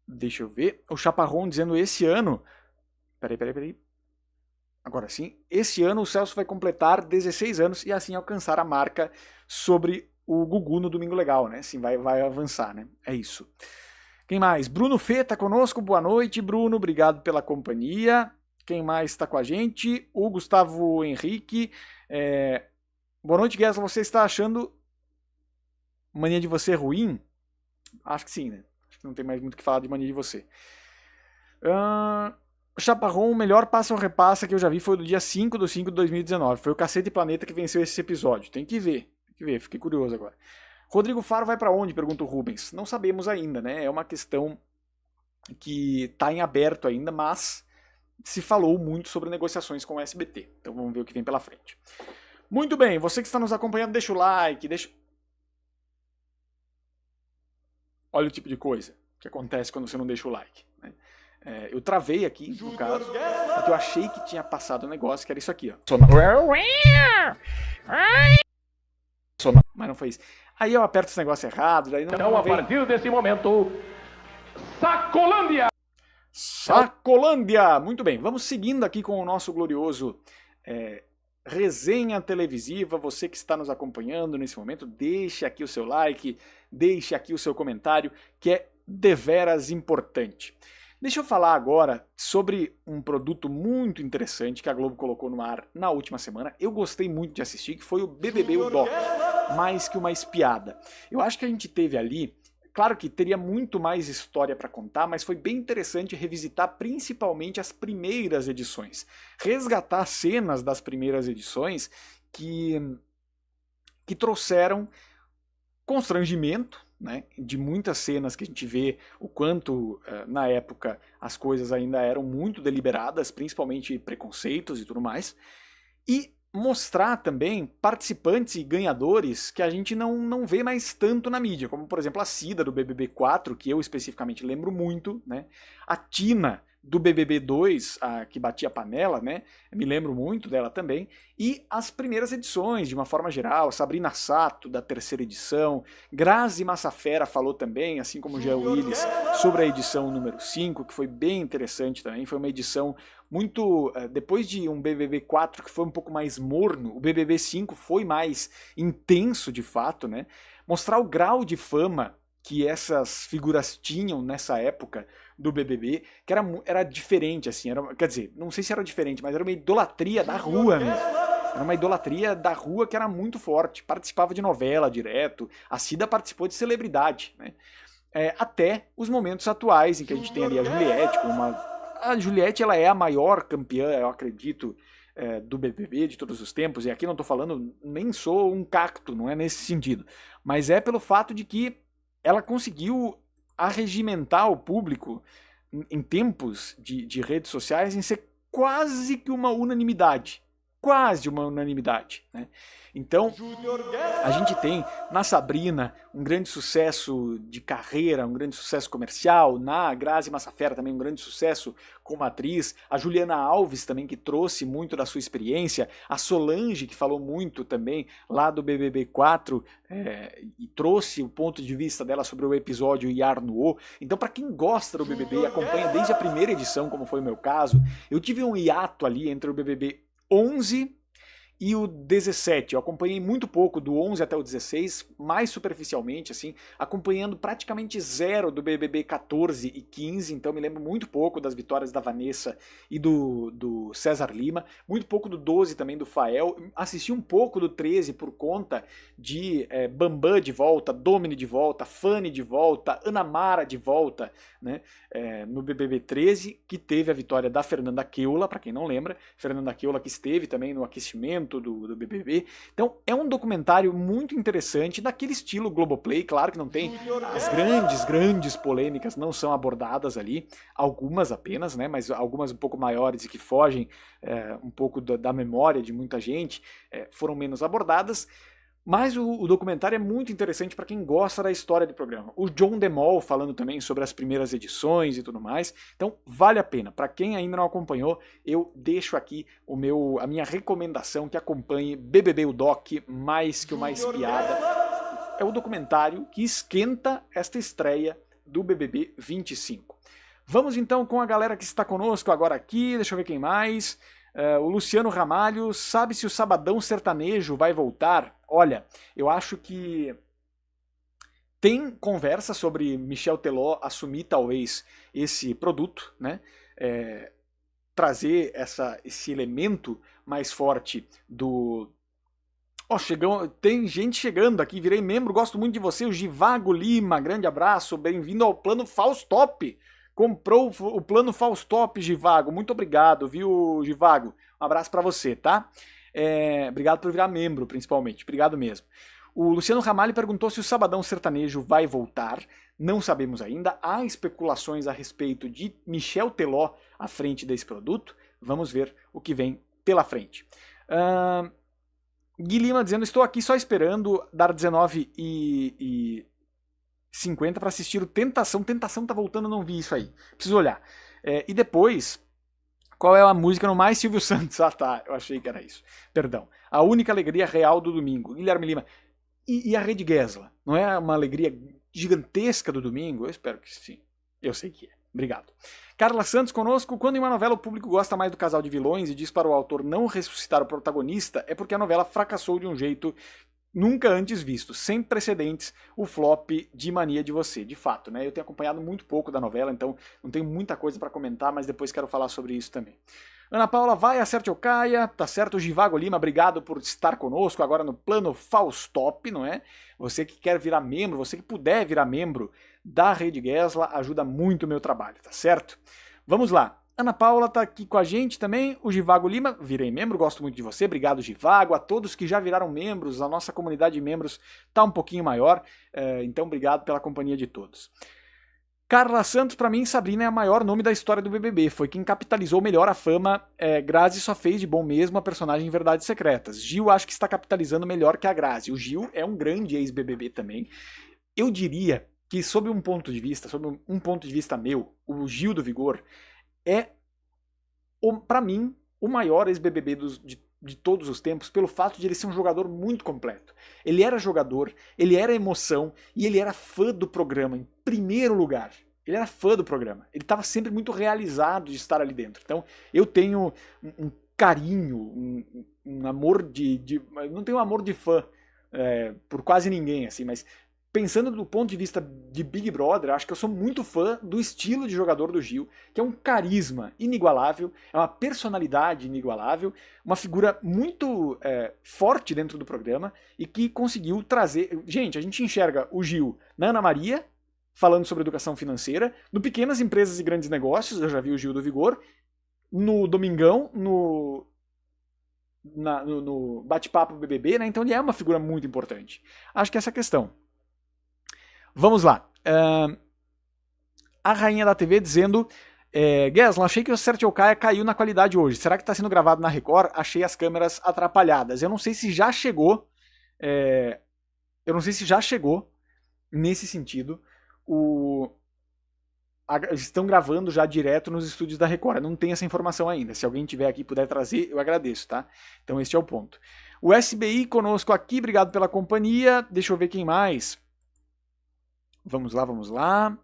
Deixa eu ver. O Chaparrão dizendo esse ano... Peraí. Agora sim. Esse ano o Celso vai completar 16 anos e assim alcançar a marca sobre o Gugu no Domingo Legal, né? Assim vai avançar, né? É isso. Quem mais? Bruno Fê tá conosco. Boa noite, Bruno. Obrigado pela companhia. Quem mais está com a gente? O Gustavo Henrique. Boa noite, Guesla. Você está achando Mania de Você ruim? Acho que sim, né? Acho que não tem mais muito o que falar de Mania de Você. Chaparrão, o melhor passa ou repassa que eu já vi foi do dia 5/5 de 2019. Foi o Cacete Planeta que venceu esse episódio. Tem que ver. Fiquei curioso agora. Rodrigo Faro vai para onde? Pergunta o Rubens. Não sabemos ainda, né? É uma questão que está em aberto ainda, mas se falou muito sobre negociações com o SBT. Então vamos ver o que vem pela frente. Muito bem, você que está nos acompanhando, deixa o like, Olha o tipo de coisa que acontece quando você não deixa o like, né? Eu travei aqui, no caso, porque eu achei que tinha passado um negócio, que era isso aqui, ó. Mas não foi isso. Aí eu aperto esse negócio errado, daí não Então, a partir desse momento, Sacolândia! Sacolândia! Muito bem, vamos seguindo aqui com o nosso glorioso resenha televisiva. Você que está nos acompanhando nesse momento, deixe aqui o seu like, deixe aqui o seu comentário, que é deveras importante. Deixa eu falar agora sobre um produto muito interessante que a Globo colocou no ar na última semana. Eu gostei muito de assistir, que foi o BBB O Doc, Mais que uma Espiada. Eu acho que a gente teve ali, claro que teria muito mais história para contar, mas foi bem interessante revisitar principalmente as primeiras edições. Resgatar cenas das primeiras edições que trouxeram constrangimento, né, de muitas cenas que a gente vê o quanto na época as coisas ainda eram muito deliberadas, principalmente preconceitos e tudo mais, e mostrar também participantes e ganhadores que a gente não vê mais tanto na mídia, como por exemplo a Cida do BBB 4, que eu especificamente lembro muito, né, a Tina do BBB 2, a que batia a panela, né? Me lembro muito dela também. E as primeiras edições, de uma forma geral, Sabrina Sato, da terceira edição, Grazi Massafera falou também, assim como o Jean Willis, sobre a edição número 5, que foi bem interessante também. Foi uma edição muito... Depois de um BBB 4 que foi um pouco mais morno, o BBB 5 foi mais intenso, de fato, né? Mostrar o grau de fama que essas figuras tinham nessa época do BBB, que era diferente, assim, quer dizer, não sei se era diferente, mas era uma idolatria da rua mesmo. Era uma idolatria da rua que era muito forte, participava de novela direto, a Cida participou de celebridade, né? Até os momentos atuais, em que a gente tem ali a Juliette, a Juliette, ela é a maior campeã, eu acredito, do BBB de todos os tempos, e aqui não estou falando, nem sou um cacto, não é nesse sentido, mas é pelo fato de que ela conseguiu arregimentar o público em tempos de redes sociais em ser quase que uma unanimidade. Quase uma unanimidade, né? Então, a gente tem na Sabrina um grande sucesso de carreira, um grande sucesso comercial, na Grazi Massafera também um grande sucesso como atriz, a Juliana Alves também, que trouxe muito da sua experiência, a Solange, que falou muito também lá do BBB 4 e trouxe o ponto de vista dela sobre o episódio Yar no O. Então, para quem gosta do BBB e acompanha desde a primeira edição, como foi o meu caso, eu tive um hiato ali entre o BBB 11 e o 17. Eu acompanhei muito pouco do 11 até o 16, mais superficialmente, assim, acompanhando praticamente zero do BBB 14 e 15, então me lembro muito pouco das vitórias da Vanessa e do César Lima, muito pouco do 12 também, do Fael, assisti um pouco do 13 por conta de Bambam de volta, Domini de volta, Fanny de volta, Ana Mara de volta, né, no BBB 13, que teve a vitória da Fernanda Keula, para quem não lembra, Fernanda Keula que esteve também no aquecimento, momento do BBB. Então é um documentário muito interessante, daquele estilo Globoplay, claro que não tem as grandes polêmicas, não são abordadas ali, algumas apenas, né, mas algumas um pouco maiores e que fogem um pouco da memória de muita gente, foram menos abordadas. Mas o documentário é muito interessante para quem gosta da história do programa. O John DeMol falando também sobre as primeiras edições e tudo mais. Então vale a pena. Para quem ainda não acompanhou, eu deixo aqui a minha recomendação que acompanhe BBB o Doc, mais que uma espiada. É o documentário que esquenta esta estreia do BBB 25. Vamos então com a galera que está conosco agora aqui. Deixa eu ver quem mais. O Luciano Ramalho, sabe se o Sabadão Sertanejo vai voltar? Olha, eu acho que tem conversa sobre Michel Teló assumir talvez esse produto, né? Trazer esse elemento mais forte do... tem gente chegando aqui, virei membro, gosto muito de você, o Givago Lima, grande abraço, bem-vindo ao plano Faustop. Comprou o plano Faustop, Givago. Muito obrigado, viu, Givago? Um abraço pra você, tá? Obrigado por virar membro, principalmente. Obrigado mesmo. O Luciano Ramalho perguntou se o Sabadão Sertanejo vai voltar. Não sabemos ainda. Há especulações a respeito de Michel Teló à frente desse produto. Vamos ver o que vem pela frente. Gui Lima dizendo, estou aqui só esperando dar 19 50 para assistir o Tentação. Tentação tá voltando, eu não vi isso aí. Preciso olhar. E depois, qual é a música no mais Silvio Santos? Ah tá, eu achei que era isso. Perdão. A única alegria real do domingo. Guilherme Lima. E a Rede Gesla? Não é uma alegria gigantesca do domingo? Eu espero que sim. Eu sei que é. Obrigado. Carla Santos conosco. Quando em uma novela o público gosta mais do casal de vilões e diz para o autor não ressuscitar o protagonista, é porque a novela fracassou de um jeito nunca antes visto, sem precedentes, o flop de Mania de Você. De fato, né? Eu tenho acompanhado muito pouco da novela, então não tenho muita coisa para comentar, mas depois quero falar sobre isso também. Ana Paula, vai, acerte ou caia. Tá certo, Givago Lima, obrigado por estar conosco agora no plano Faustop, não é? Você que quer virar membro, você que puder virar membro da Rede Gesla, ajuda muito o meu trabalho, tá certo? Vamos lá. Ana Paula tá aqui com a gente também, o Givago Lima, virei membro, gosto muito de você, obrigado Givago, a todos que já viraram membros, a nossa comunidade de membros tá um pouquinho maior, então obrigado pela companhia de todos. Carla Santos, pra mim, Sabrina é o maior nome da história do BBB, foi quem capitalizou melhor a fama, Grazi só fez de bom mesmo a personagem em Verdades Secretas, Gil acho que está capitalizando melhor que a Grazi, o Gil é um grande ex-BBB também, eu diria que sob um ponto de vista meu, o Gil do Vigor é, pra mim, o maior ex-BBB de todos os tempos, pelo fato de ele ser um jogador muito completo. Ele era jogador, ele era emoção e ele era fã do programa, em primeiro lugar. Ele era fã do programa. Ele estava sempre muito realizado de estar ali dentro. Então, eu tenho um carinho, um amor não tenho um amor de fã por quase ninguém, assim, mas pensando do ponto de vista de Big Brother, acho que eu sou muito fã do estilo de jogador do Gil, que é um carisma inigualável, é uma personalidade inigualável, uma figura muito forte dentro do programa e que conseguiu trazer... Gente, a gente enxerga o Gil na Ana Maria, falando sobre educação financeira, no Pequenas Empresas e Grandes Negócios, eu já vi o Gil do Vigor, no Domingão, no Bate-Papo BBB, né? Então ele é uma figura muito importante. Acho que essa é a questão. Vamos lá. A rainha da TV dizendo... Gesla, achei que o Acerte ou Caia caiu na qualidade hoje. Será que está sendo gravado na Record? Achei as câmeras atrapalhadas. Eu não sei se já chegou... nesse sentido. Estão gravando já direto nos estúdios da Record. Eu não tenho essa informação ainda. Se alguém tiver aqui e puder trazer, eu agradeço, tá? Então este é o ponto. O SBI conosco aqui. Obrigado pela companhia. Deixa eu ver quem mais... Vamos lá.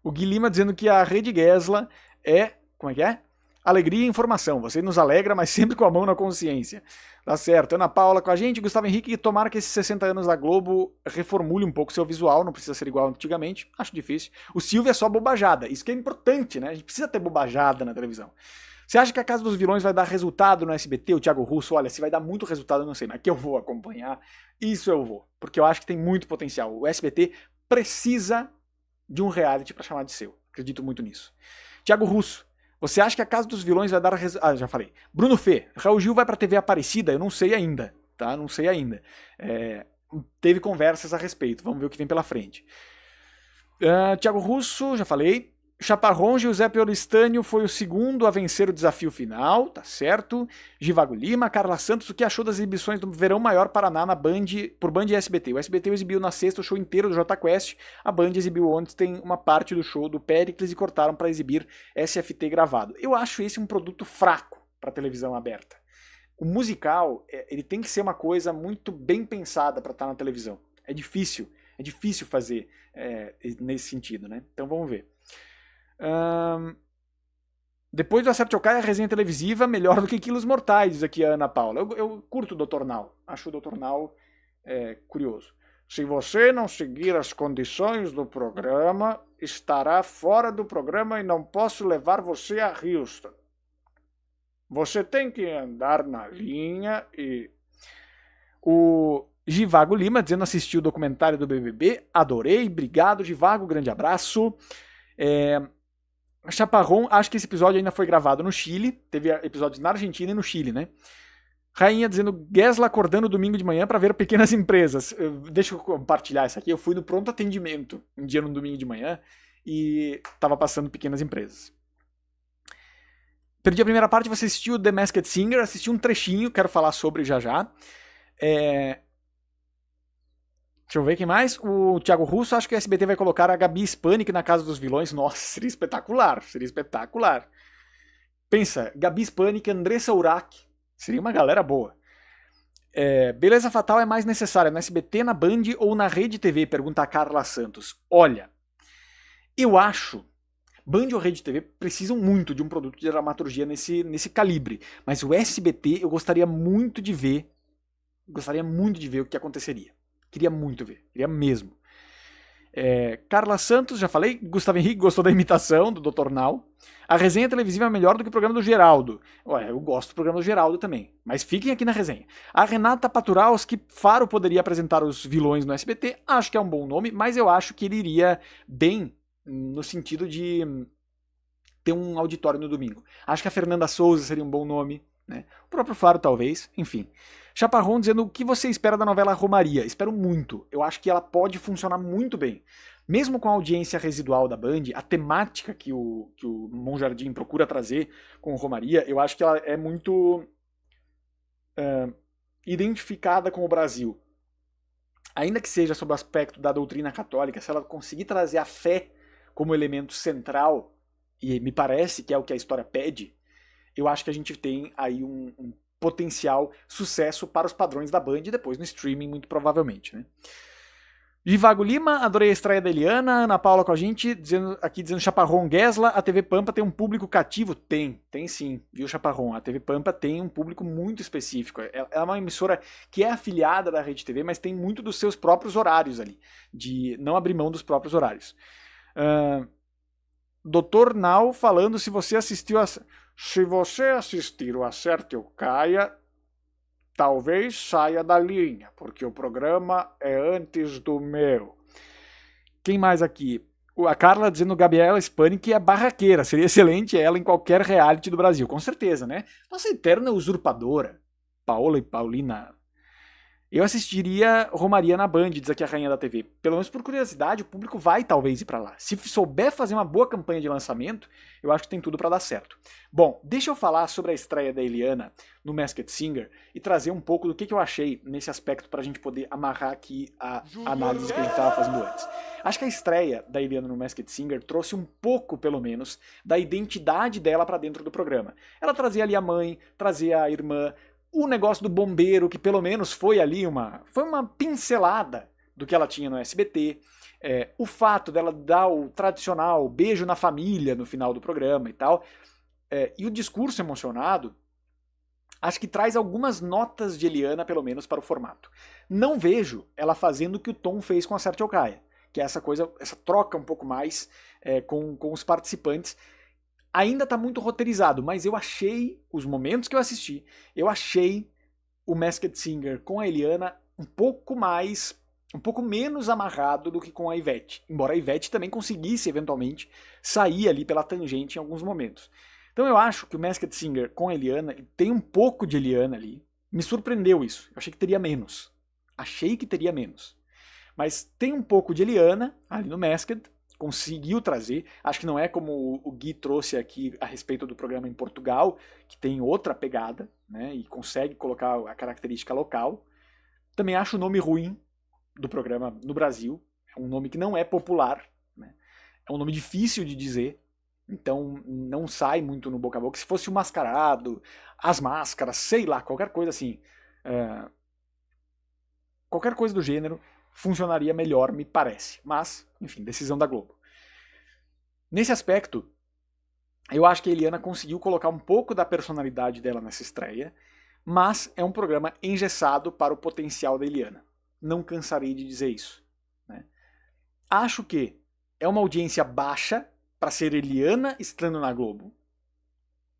O Gui Lima dizendo que a Rede Gesla é... Como é que é? Alegria e informação. Você nos alegra, mas sempre com a mão na consciência. Tá certo. Ana Paula com a gente. Gustavo Henrique, tomara que esses 60 anos da Globo reformule um pouco seu visual. Não precisa ser igual antigamente. Acho difícil. O Silvio é só bobajada. Isso que é importante, né? A gente precisa ter bobajada na televisão. Você acha que a Casa dos Vilões vai dar resultado no SBT? O Thiago Russo, olha, se vai dar muito resultado, eu não sei, mas que eu vou acompanhar. Isso eu vou. Porque eu acho que tem muito potencial. O SBT precisa de um reality para chamar de seu. Acredito muito nisso. Thiago Russo, Você acha que a Casa dos Vilões vai dar... já falei. Bruno Fê, Raul Gil vai pra TV Aparecida? Eu não sei ainda, tá? Não sei ainda. Teve conversas a respeito, vamos ver o que vem pela frente. Thiago Russo, já falei. Chaparrón, Giuseppe Oristânio foi o segundo a vencer o desafio final, tá certo. Givago Lima, Carla Santos, o que achou das exibições do Verão Maior Paraná na Band, por Band e SBT? O SBT exibiu na sexta o show inteiro do Jota Quest, a Band exibiu ontem uma parte do show do Péricles e cortaram para exibir SFT gravado. Eu acho esse um produto fraco para televisão aberta. O musical, ele tem que ser uma coisa muito bem pensada para estar na televisão. É difícil fazer nesse sentido, né? Então vamos ver. Depois do Acerte ou Caia, a resenha televisiva melhor do que Quilos Mortais, diz aqui a Ana Paula. Eu curto o Dr. Now, acho o Dr. Now curioso. Se você não seguir as condições do programa, estará fora do programa e não posso levar você a Houston. Você tem que andar na linha e... O Givago Lima dizendo assistiu o documentário do BBB, adorei, obrigado Givago, grande abraço. Chaparrón, acho que esse episódio ainda foi gravado no Chile, teve episódios na Argentina e no Chile, né? Rainha dizendo, Gesla acordando domingo de manhã para ver pequenas empresas. Deixa eu compartilhar isso aqui, eu fui no pronto atendimento um dia no domingo de manhã e tava passando pequenas empresas. Perdi a primeira parte, você assistiu The Masked Singer, assisti um trechinho, quero falar sobre já. Deixa eu ver quem mais. O Thiago Russo, acho que a SBT vai colocar a Gabi Spanik na Casa dos Vilões. Nossa, seria espetacular. Pensa, Gabi Spanik, Andressa Urach. Seria uma galera boa. Beleza Fatal é mais necessária no SBT, na Band ou na Rede TV? Pergunta a Carla Santos. Olha, eu acho... Band ou Rede TV precisam muito de um produto de dramaturgia nesse calibre. Mas o SBT eu gostaria muito de ver o que aconteceria. Queria muito ver, queria mesmo. Carla Santos, já falei. Gustavo Henrique gostou da imitação do Dr. Now. A resenha televisiva é melhor do que o programa do Geraldo. Olha, eu gosto do programa do Geraldo também, mas fiquem aqui na resenha. A Renata Paturalski, Faro poderia apresentar os vilões no SBT. Acho que é um bom nome, mas eu acho que ele iria bem no sentido de ter um auditório no domingo. Acho que a Fernanda Souza seria um bom nome, né? O próprio Faro talvez, enfim. Chaparrón dizendo o que você espera da novela Romaria. Espero muito. Eu acho que ela pode funcionar muito bem. Mesmo com a audiência residual da Band, a temática que o Monjardim procura trazer com Romaria, eu acho que ela é muito identificada com o Brasil. Ainda que seja sob o aspecto da doutrina católica, se ela conseguir trazer a fé como elemento central, e me parece que é o que a história pede, eu acho que a gente tem aí um potencial sucesso para os padrões da Band e depois no streaming, muito provavelmente, né? Givago Lima, adorei a estreia da Eliana. Ana Paula com a gente, dizendo Chaparrón, Gesla, a TV Pampa tem um público cativo? Tem sim, viu, Chaparrón? A TV Pampa tem um público muito específico. É uma emissora que é afiliada da Rede TV, mas tem muito dos seus próprios horários ali, de não abrir mão dos próprios horários. Dr. Now falando, se você assistir o Acerte ou Caia, talvez saia da linha, porque o programa é antes do meu. Quem mais aqui? A Carla dizendo Gabriela Spanik é barraqueira. Seria excelente ela em qualquer reality do Brasil. Com certeza, né? Nossa eterna usurpadora, Paola e Paulina. Eu assistiria Romaria na Band, diz aqui a rainha da TV. Pelo menos por curiosidade, o público vai talvez ir pra lá. Se souber fazer uma boa campanha de lançamento, eu acho que tem tudo pra dar certo. Bom, deixa eu falar sobre a estreia da Eliana no Masked Singer e trazer um pouco do que eu achei nesse aspecto pra gente poder amarrar aqui a análise que a gente tava fazendo antes. Acho que a estreia da Eliana no Masked Singer trouxe um pouco, pelo menos, da identidade dela pra dentro do programa. Ela trazia ali a mãe, trazia a irmã, o negócio do bombeiro, que pelo menos foi ali foi uma pincelada do que ela tinha no SBT. O fato dela dar o tradicional beijo na família no final do programa e tal. E o discurso emocionado, acho que traz algumas notas de Eliana, pelo menos, para o formato. Não vejo ela fazendo o que o Tom fez com Acerte ou Caia, que é essa troca um pouco mais com os participantes. Ainda tá muito roteirizado, mas eu achei, os momentos que eu assisti, eu achei o Masked Singer com a Eliana um pouco menos amarrado do que com a Ivete. Embora a Ivete também conseguisse, eventualmente, sair ali pela tangente em alguns momentos. Então eu acho que o Masked Singer com a Eliana tem um pouco de Eliana ali. Me surpreendeu isso. Eu achei que teria menos. Mas tem um pouco de Eliana ali no Masked. Conseguiu trazer. Acho que não é como o Gui trouxe aqui a respeito do programa em Portugal, que tem outra pegada, né? E consegue colocar a característica local. Também acho o nome ruim do programa no Brasil. É um nome que não é popular, né? É um nome difícil de dizer. Então não sai muito no boca a boca. Se fosse o Mascarado, As Máscaras, sei lá, qualquer coisa assim. Qualquer coisa do gênero funcionaria melhor, me parece. Mas, enfim, decisão da Globo. Nesse aspecto, eu acho que a Eliana conseguiu colocar um pouco da personalidade dela nessa estreia, mas é um programa engessado para o potencial da Eliana. Não cansarei de dizer isso, né? Acho que é uma audiência baixa para ser Eliana estando na Globo.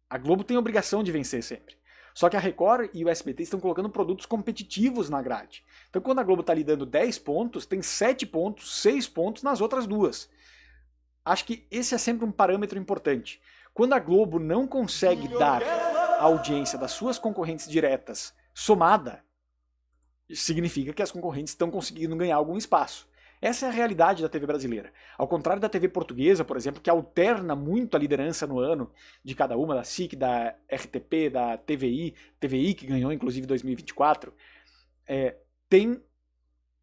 A Globo tem a obrigação de vencer sempre. Só que a Record e o SBT estão colocando produtos competitivos na grade. Então quando a Globo está lhe dando 10 pontos, tem 7 pontos, 6 pontos nas outras duas. Acho que esse é sempre um parâmetro importante. Quando a Globo não consegue dar a audiência das suas concorrentes diretas somada, significa que as concorrentes estão conseguindo ganhar algum espaço. Essa é a realidade da TV brasileira. Ao contrário da TV portuguesa, por exemplo, que alterna muito a liderança no ano de cada uma, da SIC, da RTP, da TVI que ganhou inclusive em 2024, tem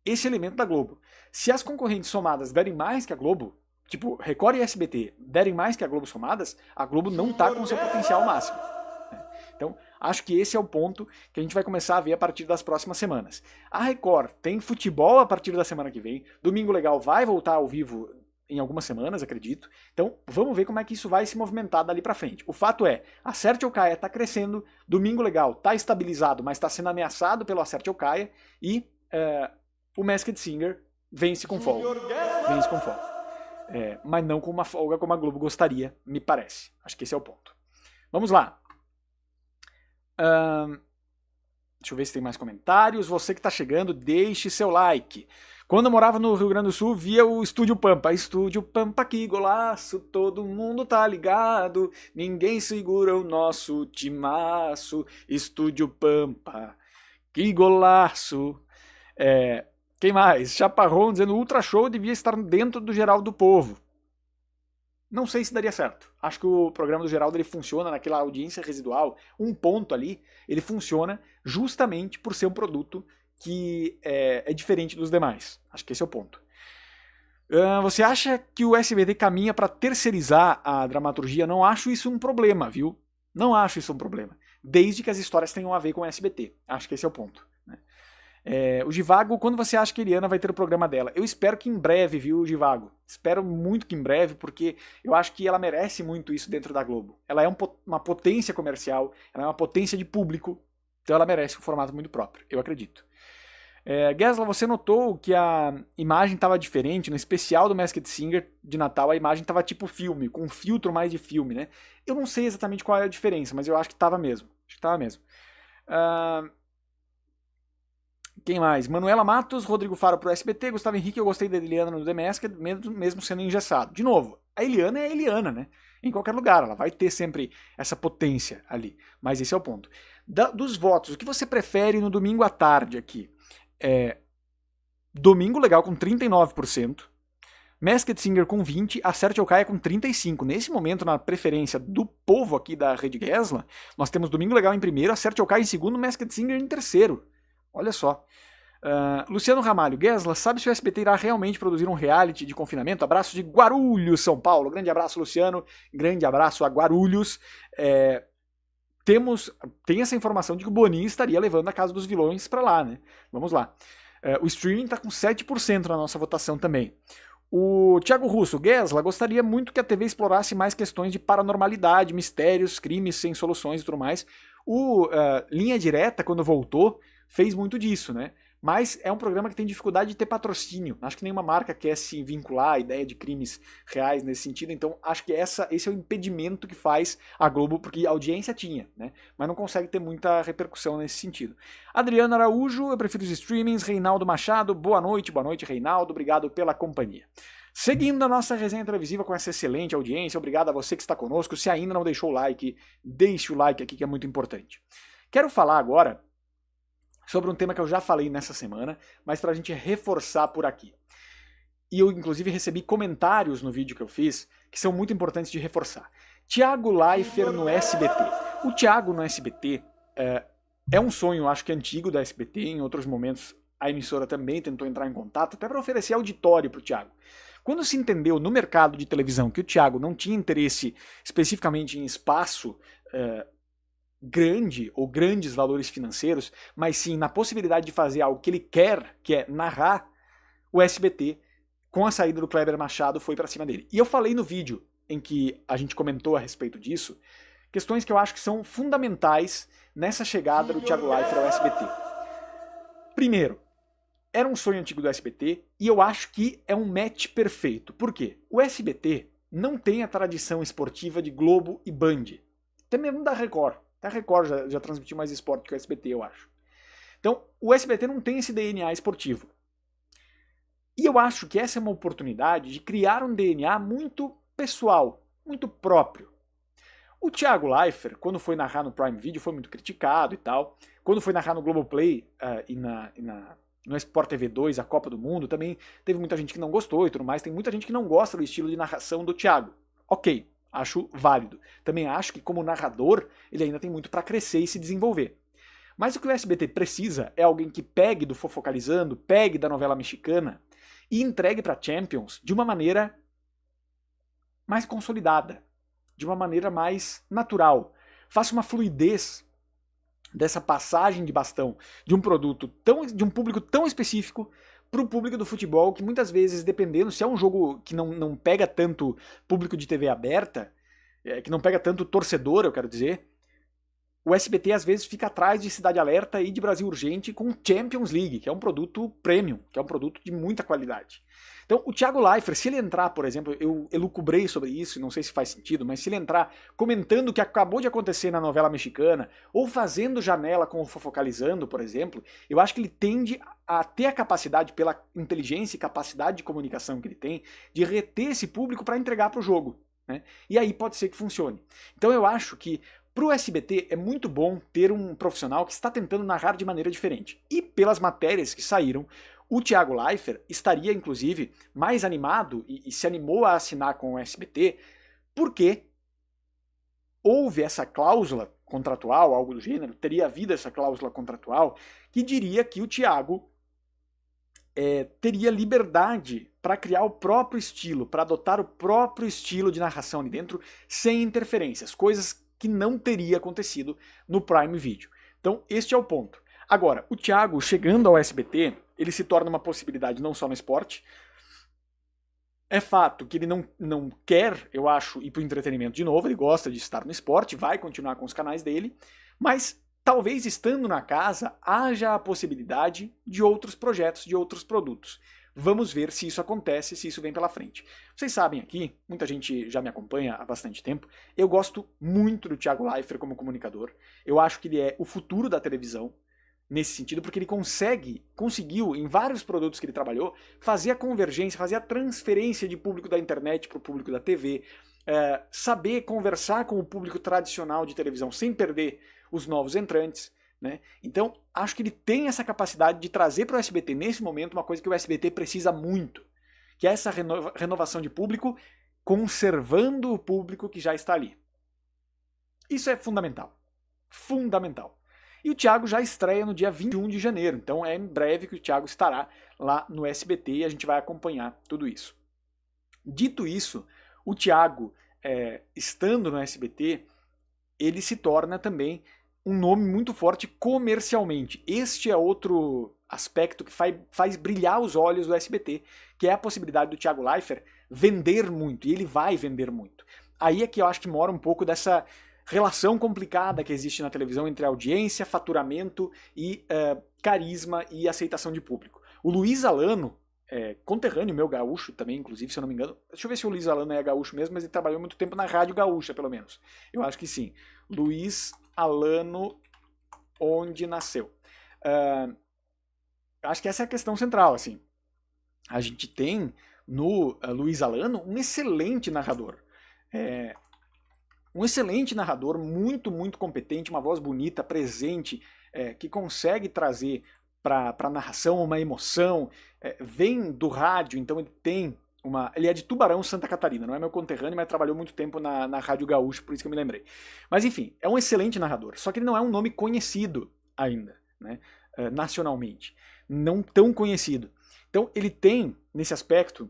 esse elemento da Globo. Se as concorrentes somadas derem mais que a Globo, tipo Record e SBT derem mais que a Globo somadas, a Globo não está com seu potencial máximo. Então, acho que esse é o ponto que a gente vai começar a ver a partir das próximas semanas. A Record tem futebol a partir da semana que vem. Domingo Legal vai voltar ao vivo em algumas semanas, acredito. Então, vamos ver como é que isso vai se movimentar dali pra frente. O fato é, Acerte ou Caia está crescendo, Domingo Legal está estabilizado, mas está sendo ameaçado pelo Acerte ou Caia, e o Masked Singer vence com folga. Mas não com uma folga como a Globo gostaria, me parece. Acho que esse é o ponto. Vamos lá. Deixa eu ver se tem mais comentários. Você que está chegando, deixe seu like. Quando eu morava no Rio Grande do Sul, via o Estúdio Pampa. Estúdio Pampa, que golaço, todo mundo tá ligado. Ninguém segura o nosso timaço. Estúdio Pampa, que golaço. Quem mais? Chaparrão dizendo Ultra Show devia estar dentro do Geral do Povo. Não sei se daria certo. Acho que o programa do Geraldo ele funciona naquela audiência residual, um ponto ali, ele funciona justamente por ser um produto que é diferente dos demais. Acho que esse é o ponto. Você acha que o SBT caminha para terceirizar a dramaturgia? Não acho isso um problema, viu? Não acho isso um problema. Desde que as histórias tenham a ver com o SBT. Acho que esse é o ponto, né? O Givago, quando você acha que a Eliana vai ter o programa dela? Eu espero que em breve, viu, Givago? Espero muito que em breve, porque eu acho que ela merece muito isso dentro da Globo. Ela é uma potência comercial, ela é uma potência de público, então ela merece um formato muito próprio, eu acredito. Gesla, você notou que a imagem estava diferente? No especial do Masked Singer de Natal, a imagem estava tipo filme, com um filtro mais de filme, né? Eu não sei exatamente qual é a diferença, mas eu acho que estava mesmo. Quem mais? Manuela Matos, Rodrigo Faro pro SBT, Gustavo Henrique, eu gostei da Eliana no The Masked, mesmo sendo engessado. De novo, a Eliana é a Eliana, né? Em qualquer lugar, ela vai ter sempre essa potência ali. Mas esse é o ponto. Dos votos, o que você prefere no domingo à tarde aqui? Domingo Legal com 39%, Masked Singer com 20%, Acerte ou Caia com 35%. Nesse momento, na preferência do povo aqui da Rede Gesla, nós temos Domingo Legal em primeiro, Acerte ou Caia em segundo, Masked Singer em terceiro. Olha só. Luciano Ramalho, Gesla, sabe se o SBT irá realmente produzir um reality de confinamento? Abraço de Guarulhos, São Paulo. Grande abraço, Luciano. Grande abraço a Guarulhos. Tem essa informação de que o Boninho estaria levando a Casa dos Vilões para lá, né? Vamos lá. O streaming está com 7% na nossa votação também. O Thiago Russo, Gesla, gostaria muito que a TV explorasse mais questões de paranormalidade, mistérios, crimes sem soluções e tudo mais. O Linha Direta, quando voltou, fez muito disso, né? Mas é um programa que tem dificuldade de ter patrocínio. Acho que nenhuma marca quer se vincular à ideia de crimes reais nesse sentido, então acho que esse é o impedimento que faz a Globo, porque a audiência tinha, né? Mas não consegue ter muita repercussão nesse sentido. Adriano Araújo, eu prefiro os streamings. Reinaldo Machado, boa noite, Reinaldo, obrigado pela companhia. Seguindo a nossa resenha televisiva com essa excelente audiência, obrigado a você que está conosco. Se ainda não deixou o like, deixe o like aqui que é muito importante. Quero falar agora sobre um tema que eu já falei nessa semana, mas para a gente reforçar por aqui. E eu, inclusive, recebi comentários no vídeo que eu fiz que são muito importantes de reforçar. Thiago Leifert no SBT. O Thiago no SBT é um sonho, acho que antigo da SBT. Em outros momentos, a emissora também tentou entrar em contato, até para oferecer auditório para o Thiago. Quando se entendeu no mercado de televisão que o Thiago não tinha interesse especificamente em espaço grande ou grandes valores financeiros, mas sim na possibilidade de fazer algo que ele quer, que é narrar, o SBT, com a saída do Kleber Machado, foi para cima dele. E eu falei no vídeo em que a gente comentou a respeito disso, questões que eu acho que são fundamentais nessa chegada do Thiago Leifert ao SBT. Primeiro, era um sonho antigo do SBT e eu acho que é um match perfeito. Por quê? O SBT não tem a tradição esportiva de Globo e Band. Até mesmo da Record. Até a Record já transmitiu mais esporte que o SBT, eu acho. Então, o SBT não tem esse DNA esportivo. E eu acho que essa é uma oportunidade de criar um DNA muito pessoal, muito próprio. O Thiago Leifert, quando foi narrar no Prime Video, foi muito criticado e tal. Quando foi narrar no Globoplay no Sport TV 2, a Copa do Mundo, também teve muita gente que não gostou e tudo mais. Tem muita gente que não gosta do estilo de narração do Thiago. Ok, acho válido. Também acho que como narrador, ele ainda tem muito para crescer e se desenvolver. Mas o que o SBT precisa é alguém que pegue do Fofocalizando, pegue da novela mexicana e entregue para Champions de uma maneira mais consolidada, de uma maneira mais natural. Faça uma fluidez dessa passagem de bastão de um produto de um público tão específico para o público do futebol, que muitas vezes, dependendo, se é um jogo que não pega tanto público de TV aberta, que não pega tanto torcedor, eu quero dizer, o SBT às vezes fica atrás de Cidade Alerta e de Brasil Urgente com Champions League, que é um produto premium, que é um produto de muita qualidade. Então, o Thiago Leifert, se ele entrar, por exemplo, eu elucubrei sobre isso, não sei se faz sentido, mas se ele entrar comentando o que acabou de acontecer na novela mexicana, ou fazendo janela com o Fofocalizando, por exemplo, eu acho que ele tende a ter a capacidade, pela inteligência e capacidade de comunicação que ele tem, de reter esse público para entregar para o jogo, né? E aí pode ser que funcione. Então eu acho que para o SBT é muito bom ter um profissional que está tentando narrar de maneira diferente. E pelas matérias que saíram, o Thiago Leifert estaria, inclusive, mais animado e se animou a assinar com o SBT porque houve essa cláusula contratual, algo do gênero, teria havido essa cláusula contratual que diria que o Thiago teria liberdade para criar o próprio estilo, para adotar o próprio estilo de narração ali dentro, sem interferências, coisas que não teria acontecido no Prime Video. Então, este é o ponto. Agora, o Thiago, chegando ao SBT, ele se torna uma possibilidade não só no esporte. É fato que ele não quer, eu acho, ir para o entretenimento de novo, ele gosta de estar no esporte, vai continuar com os canais dele, mas talvez estando na casa haja a possibilidade de outros projetos, de outros produtos. Vamos ver se isso acontece, se isso vem pela frente. Vocês sabem aqui, muita gente já me acompanha há bastante tempo, eu gosto muito do Thiago Leifert como comunicador. Eu acho que ele é o futuro da televisão, nesse sentido, porque ele conseguiu, em vários produtos que ele trabalhou, fazer a convergência, fazer a transferência de público da internet para o público da TV, saber conversar com o público tradicional de televisão sem perder os novos entrantes, né? Então, acho que ele tem essa capacidade de trazer para o SBT, nesse momento, uma coisa que o SBT precisa muito, que é essa renovação de público, conservando o público que já está ali. Isso é fundamental. Fundamental. E o Thiago já estreia no dia 21 de janeiro, então é em breve que o Thiago estará lá no SBT e a gente vai acompanhar tudo isso. Dito isso, o Thiago, estando no SBT, ele se torna também um nome muito forte comercialmente. Este é outro aspecto que faz brilhar os olhos do SBT, que é a possibilidade do Thiago Leifert vender muito, e ele vai vender muito. Aí é que eu acho que mora um pouco dessa relação complicada que existe na televisão entre audiência, faturamento e carisma e aceitação de público. O Luiz Alano, conterrâneo meu, gaúcho também, inclusive, se eu não me engano. Deixa eu ver se o Luiz Alano é gaúcho mesmo, mas ele trabalhou muito tempo na Rádio Gaúcha, pelo menos. Eu acho que sim. Luiz Alano, onde nasceu. Acho que essa é a questão central, assim. A gente tem no Luiz Alano, um excelente narrador. Um excelente narrador, muito, muito competente, uma voz bonita, presente, que consegue trazer para a narração uma emoção, vem do rádio, então ele é de Tubarão, Santa Catarina, não é meu conterrâneo, mas trabalhou muito tempo na Rádio Gaúcha, por isso que eu me lembrei. Mas enfim, é um excelente narrador, só que ele não é um nome conhecido ainda, né, nacionalmente, não tão conhecido. Então ele tem, nesse aspecto,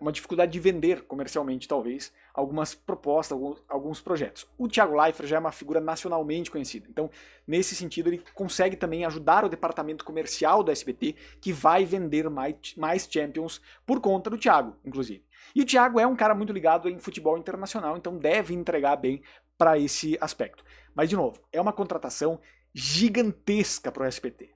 uma dificuldade de vender comercialmente, talvez, algumas propostas, alguns projetos. O Thiago Leifert já é uma figura nacionalmente conhecida, então, nesse sentido, ele consegue também ajudar o departamento comercial do SBT, que vai vender mais Champions por conta do Thiago, inclusive. E o Thiago é um cara muito ligado em futebol internacional, então deve entregar bem para esse aspecto. Mas, de novo, é uma contratação gigantesca para o SBT.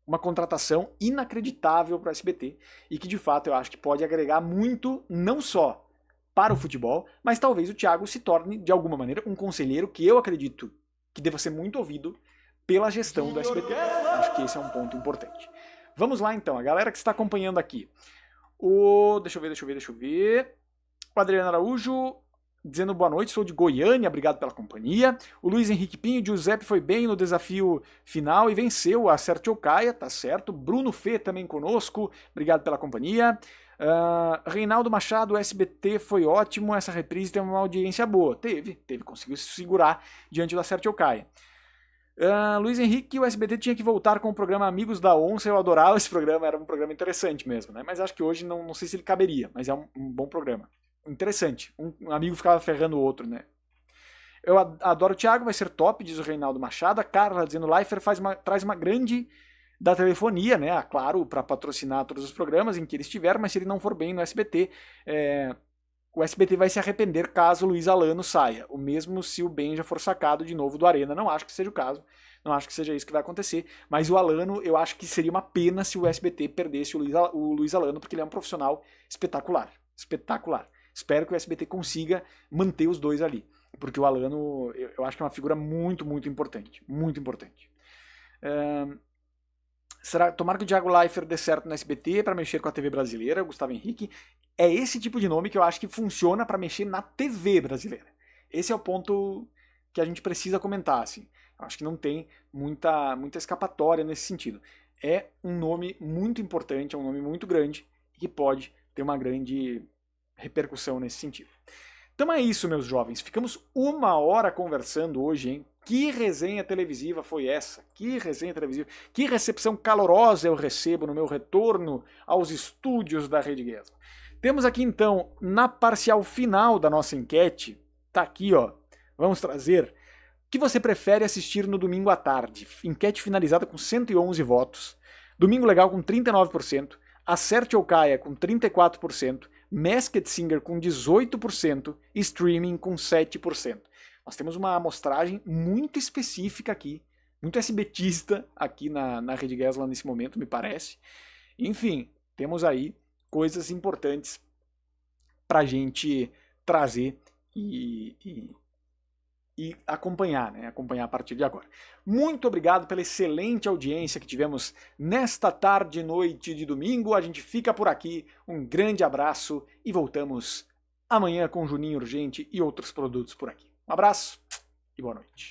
Uma contratação inacreditável para o SBT e que, de fato, eu acho que pode agregar muito, não só para o futebol, mas talvez o Thiago se torne, de alguma maneira, um conselheiro que eu acredito que deva ser muito ouvido pela gestão do SBT. Acho que esse é um ponto importante. Vamos lá, então. A galera que está acompanhando aqui. Deixa eu ver. O Adriano Araújo dizendo boa noite, sou de Goiânia, obrigado pela companhia. O Luiz Henrique Pinho, Giuseppe foi bem no desafio final e venceu a Sergio Caia, tá certo. Bruno Fê também conosco, obrigado pela companhia. Reinaldo Machado, o SBT foi ótimo, essa reprise tem uma audiência boa. Teve, conseguiu se segurar diante da Sergio Caia. Luiz Henrique, o SBT tinha que voltar com o programa Amigos da Onça, eu adorava esse programa, era um programa interessante mesmo, né? Mas acho que hoje não sei se ele caberia, mas é um bom programa. Interessante. Um amigo ficava ferrando o outro, né? Eu adoro o Thiago, vai ser top, diz o Reinaldo Machado. A Carla dizendo Leifert traz uma grande da telefonia, né? Claro, para patrocinar todos os programas em que ele estiver, mas se ele não for bem no SBT, o SBT vai se arrepender caso o Luiz Alano saia. O mesmo se o Ben já for sacado de novo do Arena. Não acho que seja o caso. Não acho que seja isso que vai acontecer. Mas o Alano, eu acho que seria uma pena se o SBT perdesse o Luiz Alano, porque ele é um profissional espetacular. Espetacular. Espero que o SBT consiga manter os dois ali. Porque o Alano, eu acho que é uma figura muito, muito importante. Muito importante. Tomara que o Thiago Leifert dê certo no SBT para mexer com a TV brasileira, Gustavo Henrique. É esse tipo de nome que eu acho que funciona para mexer na TV brasileira. Esse é o ponto que a gente precisa comentar. Assim. Eu acho que não tem muita escapatória nesse sentido. É um nome muito importante, é um nome muito grande e que pode ter uma grande repercussão nesse sentido. Então é isso, meus jovens. Ficamos 1 hora conversando hoje, hein? Que resenha televisiva foi essa? Que resenha televisiva. Que recepção calorosa eu recebo no meu retorno aos estúdios da Rede Guesla. Temos aqui, então, na parcial final da nossa enquete, tá aqui, ó, vamos trazer o que você prefere assistir no domingo à tarde. Enquete finalizada com 111 votos. Domingo Legal com 39%, Acerte ou Caia com 34%, Masked Singer com 18% e Streaming com 7%. Nós temos uma amostragem muito específica aqui, muito SBTista aqui na Rede Guesla nesse momento, me parece. Enfim, temos aí coisas importantes para a gente trazer e acompanhar, né? Acompanhar a partir de agora. Muito obrigado pela excelente audiência que tivemos nesta tarde e noite de domingo. A gente fica por aqui. Um grande abraço e voltamos amanhã com Juninho Urgente e outros produtos por aqui. Um abraço e boa noite.